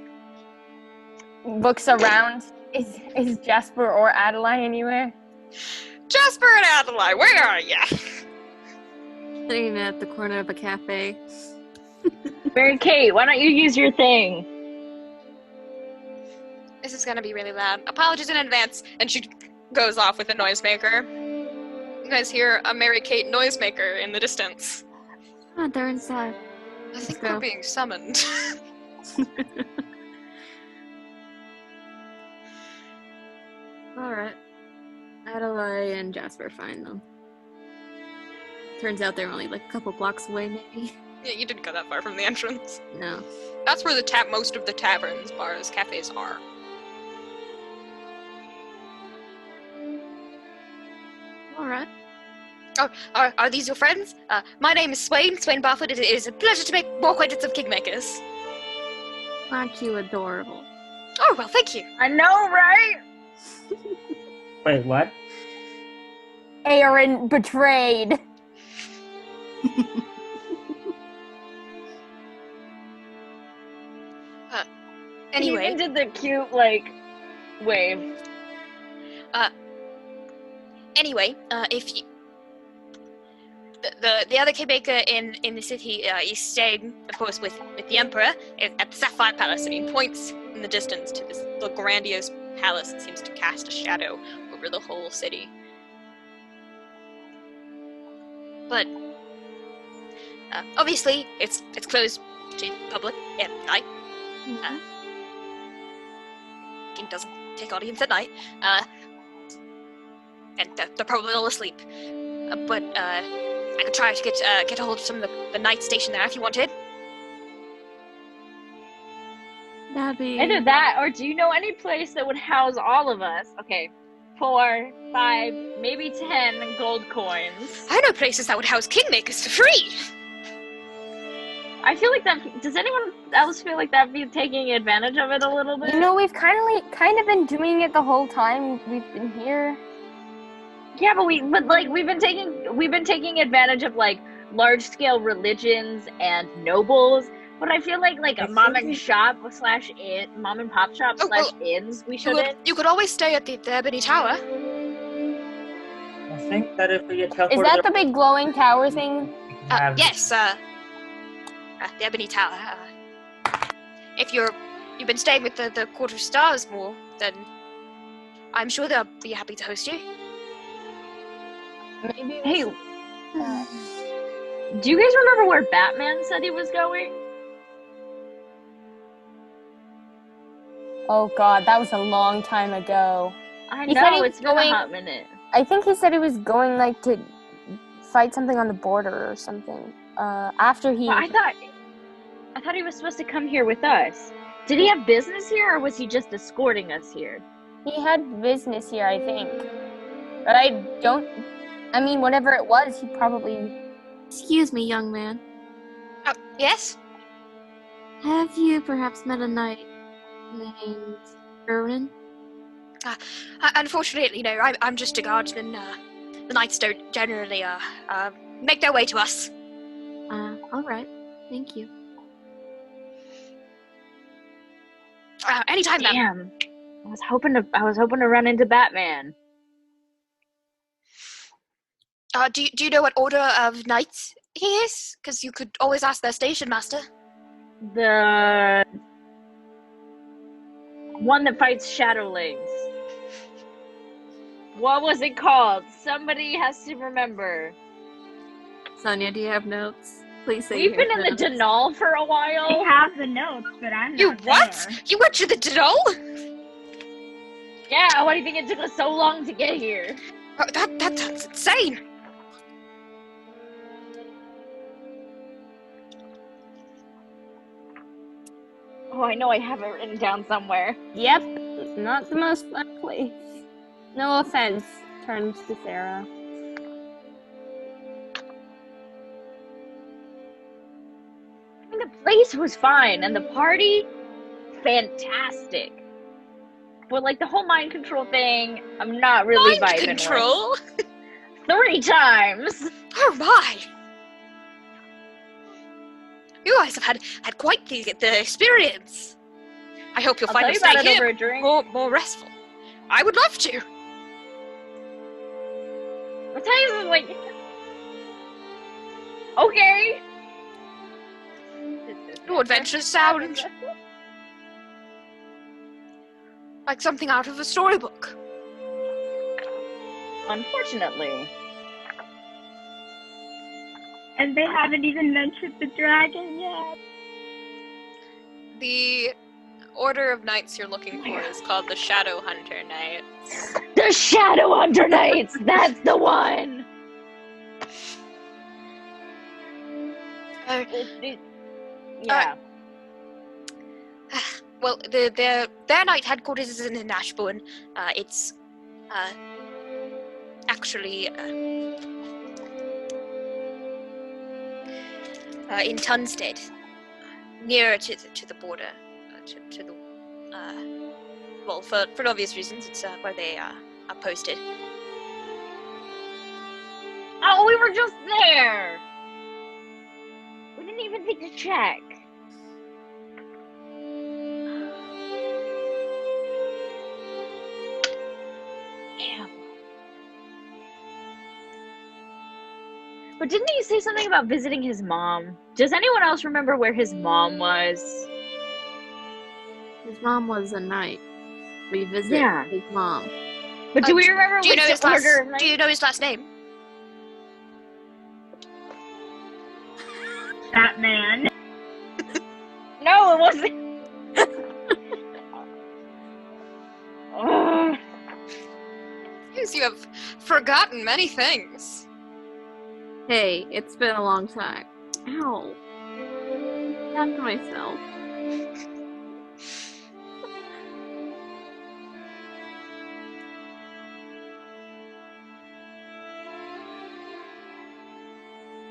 Looks around. Is Jasper or Adalaie anywhere? Jasper and Adalaie, where are ya? Sitting at the corner of a cafe. Mary Kate, why don't you use your thing? This is gonna be really loud. Apologies in advance. And she goes off with a noisemaker. You guys hear a Mary Kate noisemaker in the distance. Oh, they're inside. I think go. we're being summoned. Alright. Adalaie and Jasper find them. Turns out they're only like a couple blocks away, maybe. Yeah, you didn't go that far from the entrance. No. That's where most of the taverns, bars, cafes are. Alright. Are these your friends? My name is Swain Barfoot. It is a pleasure to make more acquaintance of Kingmakers. Aren't you adorable? Oh, well, thank you. I know, right? Wait, what? Aron betrayed. Anyway, He even did the cute, like, wave. if you... The other Kingmaker in the city is staying, of course, with the Emperor at the Sapphire Palace, and he points in the distance to the grandiose palace that seems to cast a shadow over the whole city. But obviously, it's closed to the public at night. King doesn't take audience at night, and they're probably all asleep. But I could try to get a hold of some of the night station there if you wanted. That'd be... Either that, or do you know any place that would house all of us? Okay, 4, 5, maybe 10 gold coins. I know places that would house Kingmakers for free! I feel like that. Does anyone else feel like that'd be taking advantage of it a little bit? You know, we've kind of been doing it the whole time we've been here. Yeah, but we've been taking advantage of like large scale religions and nobles. But I feel like a mom and pop shop / inns. We shouldn't. You could always stay at the Ebony Tower. I think that if we get teleported... Is that the big glowing tower thing? Yes, the Ebony Tower. If you've been staying with the Quarter Stars more, then I'm sure they'll be happy to host you. Maybe. Hey, do you guys remember where Batman said he was going? Oh God, that was a long time ago. I He said he know, was it's been going- a hot minute. I think he said he was going like to fight something on the border or something. After he. Well, I thought he was supposed to come here with us. Did he have business here, or was he just escorting us here? He had business here, I think. But I mean, whatever it was, he probably... Excuse me, young man. Yes? Have you perhaps met a knight named Aron? Unfortunately, no. I'm just a guardsman. The knights don't generally make their way to us. Alright. Thank you. Anytime, ma'am. Damn, I was hoping to run into Batman. Do you know what order of knights he is? Because you could always ask their station master. The one that fights shadowlings. What was it called? Somebody has to remember. Sonya, do you have notes? Please say We've you been have in the notes. Denal for a I while. have the notes, but I'm not You what? there. You went to the Denal? Yeah, why do you think it took us so long to get here? Oh, that sounds insane. Oh, I know I have it written down somewhere. Yep, it's not the most fun place. No offense, turns to Sarah. I mean, the place was fine, and the party, fantastic. But like the whole mind control thing, I'm not really Mind vibing control? with. 3 times. Oh my! You guys have had quite the experience. I hope you'll I'll find tell the you about stay it over here a drink. more restful. I would love to. Matthias is like, okay. Your adventures sound like something out of a storybook. Unfortunately. And they haven't even mentioned the dragon yet. The order of knights you're looking for is called the Shadow Hunter Knights. The Shadow Hunter Knights! That's the one! Yeah. Well, their knight headquarters is in Ashbourne. It's actually in Tunstead, nearer to the border, to the well, for obvious reasons, it's where they are posted. Oh, we were just there! We didn't even think to check. Damn. But didn't he say something about visiting his mom? Does anyone else remember where his mom was? His mom was a knight. We visited his mom. But do we remember Do you know his last? order of knights? Do you know his last name? That man. No, it wasn't. Ugh. Yes, you have forgotten many things. Hey, it's been a long time. Ow. Back to myself.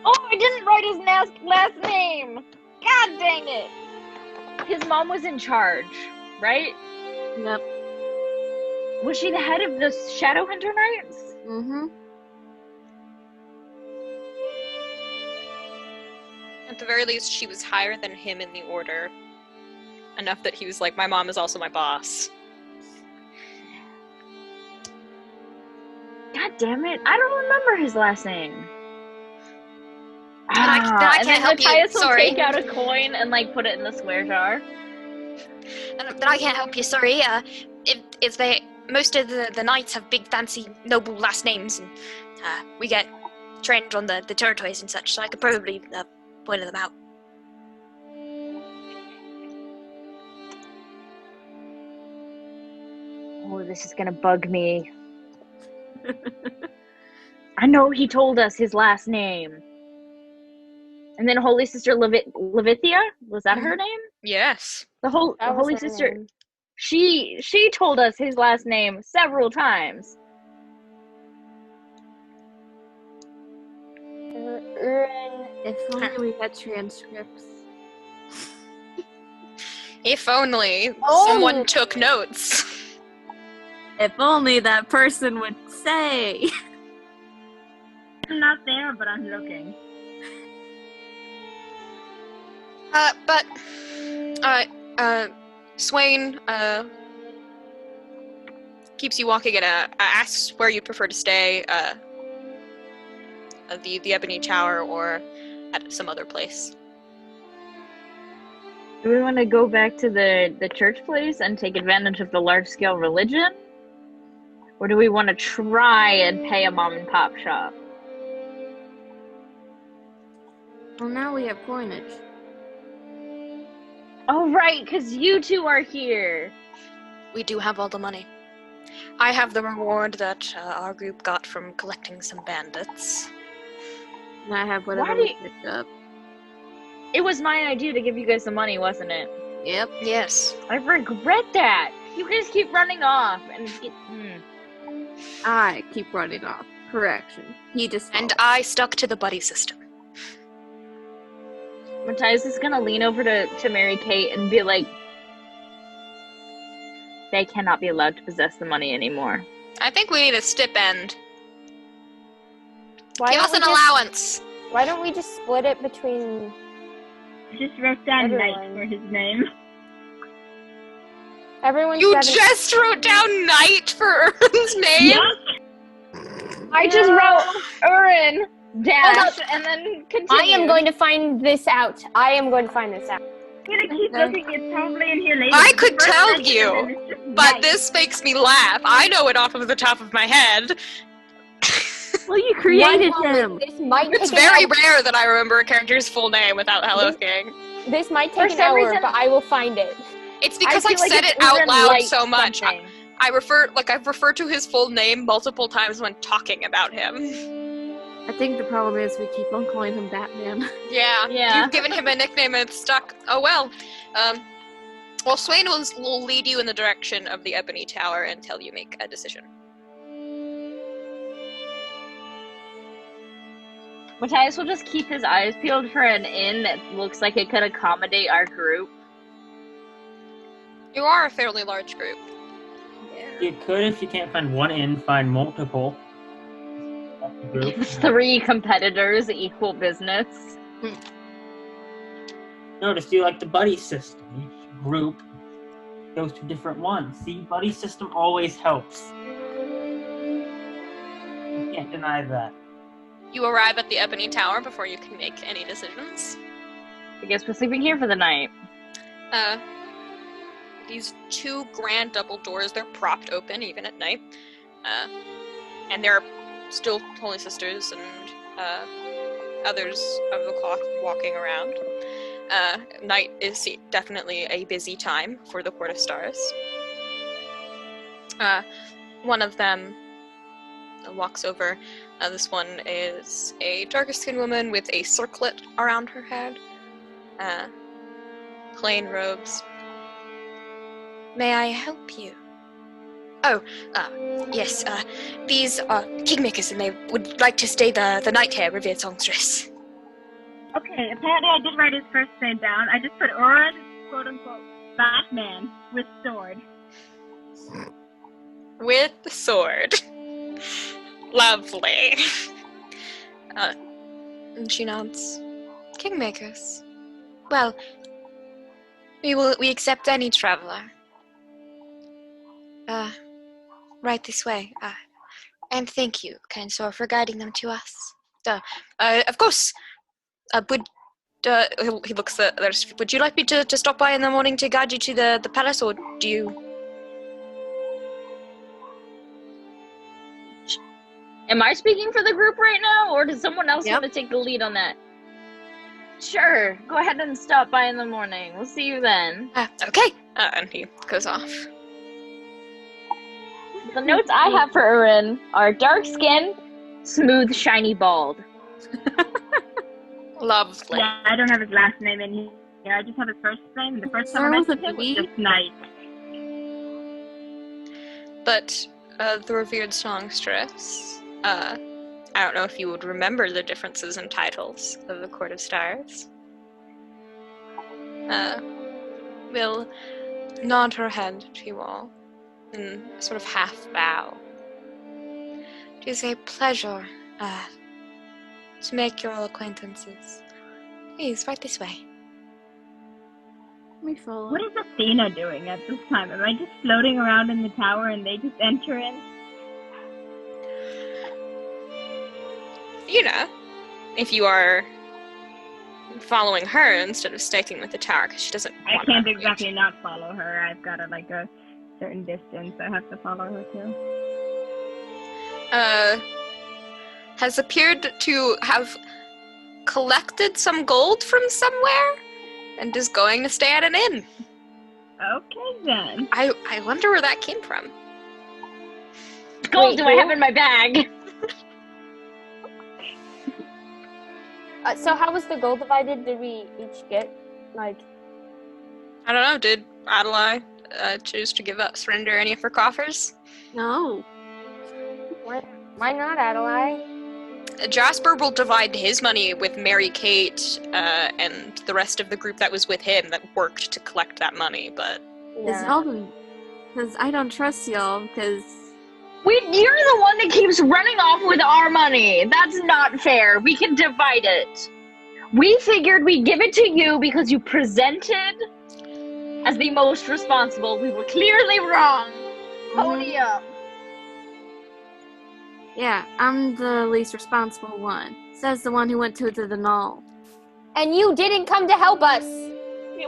Oh, I didn't write his last name. God dang it. His mom was in charge, right? Yep. Was she the head of the Shadow Hunter Knights? Mm-hmm. At the very least, she was higher than him in the order. Enough that he was like, my mom is also my boss. God damn it. I don't remember his last name. Then I can't help you. Matthias will Sorry. take out a coin and like put it in the swear jar. Then I can't help you. Sorry. If they most of the knights have big, fancy, noble last names, and we get trained on the territories and such, so I could probably point them out. Oh, this is gonna bug me. I know he told us his last name. And then Holy Sister Levithia? Was that her name? Yes. The That was Holy her Sister. name. She told us his last name several times. Aron. If only we had transcripts. If only Oh. someone took notes. If only that person would say. I'm not there, but I'm looking. But alright, Swain keeps you walking and asks where you prefer to stay, at the Ebony Tower or at some other place. Do we want to go back to the church place and take advantage of the large-scale religion? Or do we want to try and pay a mom-and-pop shop? Well, now we have coinage. Oh, right, because you two are here. We do have all the money. I have the reward that our group got from collecting some bandits. And I have whatever Why do we you- picked up. It was my idea to give you guys the money, wasn't it? Yep. Yes. I regret that. You guys keep running off and get. I keep running off. Correction. He just. And I stuck to the buddy system. Matthias is gonna lean over to Mary Kate and be like, they cannot be allowed to possess the money anymore. I think we need a stipend. Why Give don't us we an just- allowance. Why don't we just split it between I just wrote down Everyone. Knight for his name. everyone? You 7 just wrote down Knight for Ern's name? I just wrote Aron dash Hold and then continue. I am going to find this out. I am going to find this out. I'm gonna keep looking. It's probably in here later. I could First tell mention, you, and then it's just But Knight. this makes me laugh. I know it off of the top of my head. Well, you created One moment, him. This might It's take an very hour. rare that I remember a character's full name without Hello King. This might For take an some hour, reason- but I will find it. It's because I've feel like said it's it out Uren loud Light so much. something. I've referred to his full name multiple times when talking about him. I think the problem is we keep on calling him Batman. Yeah. Yeah. You've given him a nickname and it's stuck. Oh well. Well, Swain will lead you in the direction of the Ebony Tower until you make a decision. Matthias will just keep his eyes peeled for an inn that looks like it could accommodate our group. You are a fairly large group. You could, if you can't find one inn, find multiple. Of the group. 3 competitors, equal business. No, just do like the buddy system. Each group goes to different ones. See, buddy system always helps. You can't deny that. You arrive at the Ebony Tower before you can make any decisions. I guess we're sleeping here for the night. These 2 grand double doors, they're propped open even at night. And there are still Holy Sisters and others of the cloth walking around. Night is definitely a busy time for the Court of Stars. One of them walks over. This one is a darker-skinned woman with a circlet around her head. Plain robes. May I help you? Oh, yes, these are Kingmakers and they would like to stay the night here, revered songstress. Okay, apparently I did write his first name down. I just put Aron, quote-unquote, Batman with sword. With the sword. Lovely. And she nods. Kingmakers. Well, we accept any traveler. Right this way. And thank you, kind sir, for guiding them to us. Of course. He looks at others. Would you like me to stop by in the morning to guide you to the palace, or do you? Am I speaking for the group right now, or does someone else Yep. want to take the lead on that? Sure, go ahead and stop by in the morning. We'll see you then. Okay. And he goes off. The notes I have for Aron are dark skin, smooth, shiny, bald. Lovely. Yeah, I don't have his last name in here. I just have his first name. The first time I Start with mentioned a him was B? just Knight. But the revered songstress, I don't know if you would remember the differences in titles of the Court of Stars. Will nod her head to you all in a sort of half bow. It is a pleasure to make your acquaintances. Please, right this way. We follow. What is Athena doing at this time? Am I just floating around in the tower and they just enter in? You know, if you are following her instead of staking with the tower, because she doesn't I want can't to exactly not follow her. I've got a certain distance. I have to follow her too. Has appeared to have collected some gold from somewhere and is going to stay at an inn. Okay then. I wonder where that came from. Gold Wait, do I who? have in my bag? So how was the gold divided? Did we each get, like... I don't know, did Adalaie choose to surrender any of her coffers? No. Why not, Adalaie? Jasper will divide his money with Mary Kate and the rest of the group that was with him that worked to collect that money, but... Because I don't trust y'all, because... You're the one that keeps running off with our money. That's not fair. We can divide it. We figured we'd give it to you because you presented as the most responsible. We were clearly wrong. Pony up. Yeah, I'm the least responsible one. Says the one who went to the null. And you didn't come to help us!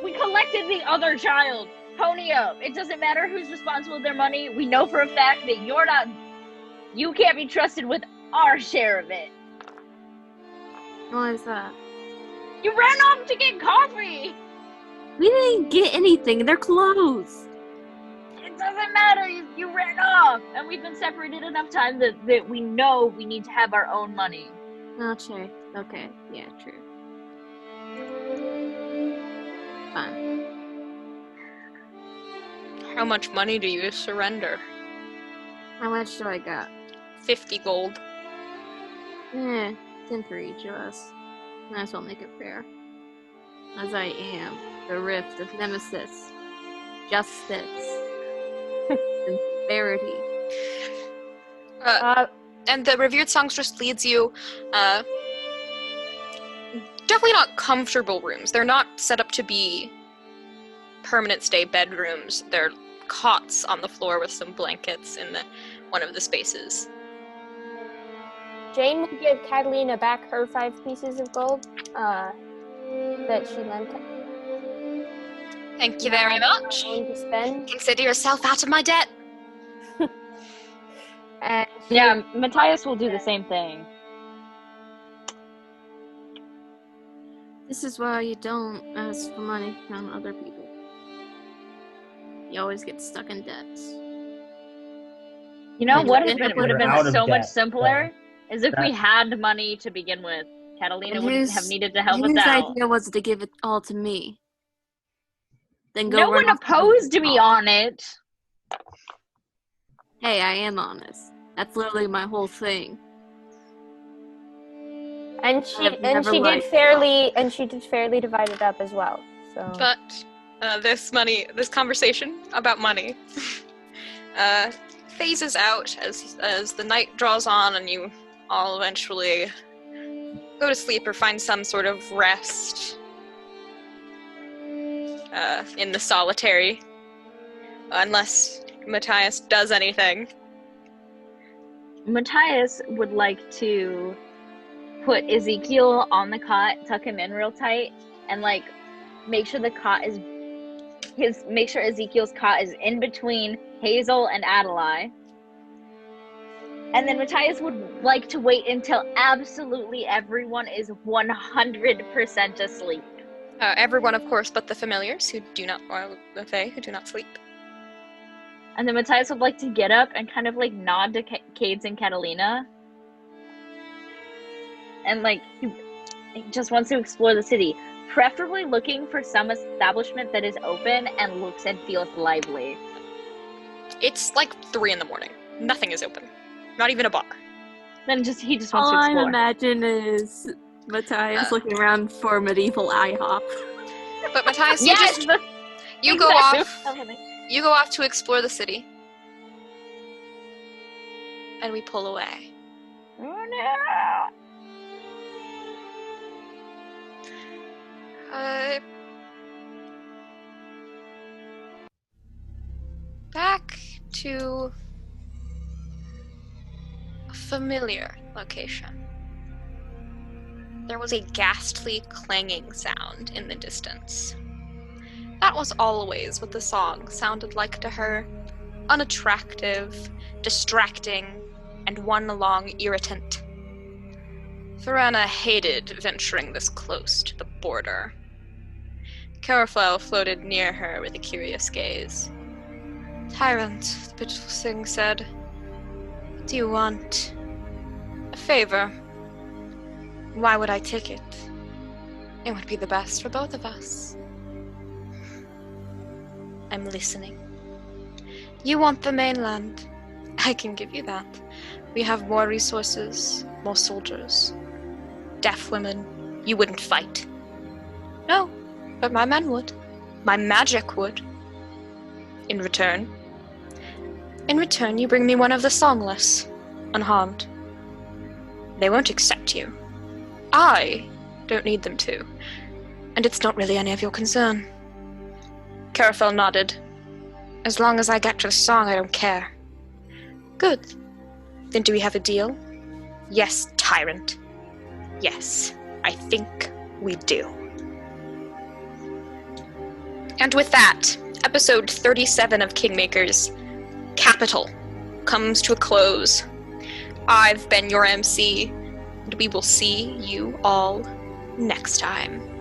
We collected the other child. Pony up. It doesn't matter who's responsible with their money. We know for a fact that you can't be trusted with our share of it. Why is that? You ran off to get coffee! We didn't get anything. They're closed. It doesn't matter, you ran off! And we've been separated enough time that we know we need to have our own money. Okay. Okay. Yeah, true. Fine. How much money do you surrender? How much do I got? 50 gold. 10 for each of us. Might as well make it fair. As I am the rift of nemesis, justice, sincerity. And the revered songstress leads you, definitely not comfortable rooms. They're not set up to be permanent stay bedrooms. They're cots on the floor with some blankets in one of the spaces. Jane will give Catalina back her 5 pieces of gold that she lent. Thank you very much. Going to spend. Consider yourself out of my debt. And Yeah, Matthias will do the same thing. This is why you don't ask for money from other people. You always get stuck in debts. You know And what you end up would have out been of so much debt, simpler? Is if we That- had money to begin with. Catalina And wouldn't his- have needed to help us His out. idea was to give it all to me. Then go No run one off to the opposed me mall. on it. Hey, I am honest. That's literally my whole thing. And I've never she liked did fairly divide it up as well. So But this conversation about money, phases out as the night draws on and you all eventually go to sleep or find some sort of rest in the solitary, unless Matthias does anything. Matthias would like to put Ezekiel on the cot, tuck him in real tight, and like make sure Ezekiel's cot is in between Hazel and Adalaie. And then Matthias would like to wait until absolutely everyone is 100% asleep. Everyone, of course, but the familiars who do not, or the Fae who do not sleep. And then Matthias would like to get up and kind of like nod to Cades and Catalina. And like, he just wants to explore the city. Preferably looking for some establishment that is open and looks and feels lively. It's like 3 in the morning. Nothing is open. Not even a bar. Then he just All wants to I explore. imagine is Matthias looking around for medieval IHOP. But Matthias, Yes! you go Exactly off. what's happening. You go off to explore the city. And we pull away. Oh no! Back to a familiar location. There was a ghastly clanging sound in the distance. That was always what the song sounded like to her. Unattractive, distracting, and one long irritant. Thorana hated venturing this close to the border. Carafel floated near her with a curious gaze. "Tyrant," the pitiful thing said. "What do you want?" "A favor." "Why would I take it? It would be the best for both of us." "I'm listening." "You want the mainland. I can give you that. We have more resources, more soldiers. Deaf women, you wouldn't fight." "No, but my men would. My magic would." "In return?" "In return, you bring me one of the songless, unharmed." "They won't accept you." "I don't need them to, and it's not really any of your concern." Carafel nodded. "As long as I get to the song, I don't care." "Good. Then do we have a deal?" "Yes, tyrant. Yes, I think we do." And with that, episode 37 of Kingmakers, Capital, comes to a close. I've been your MC, and we will see you all next time.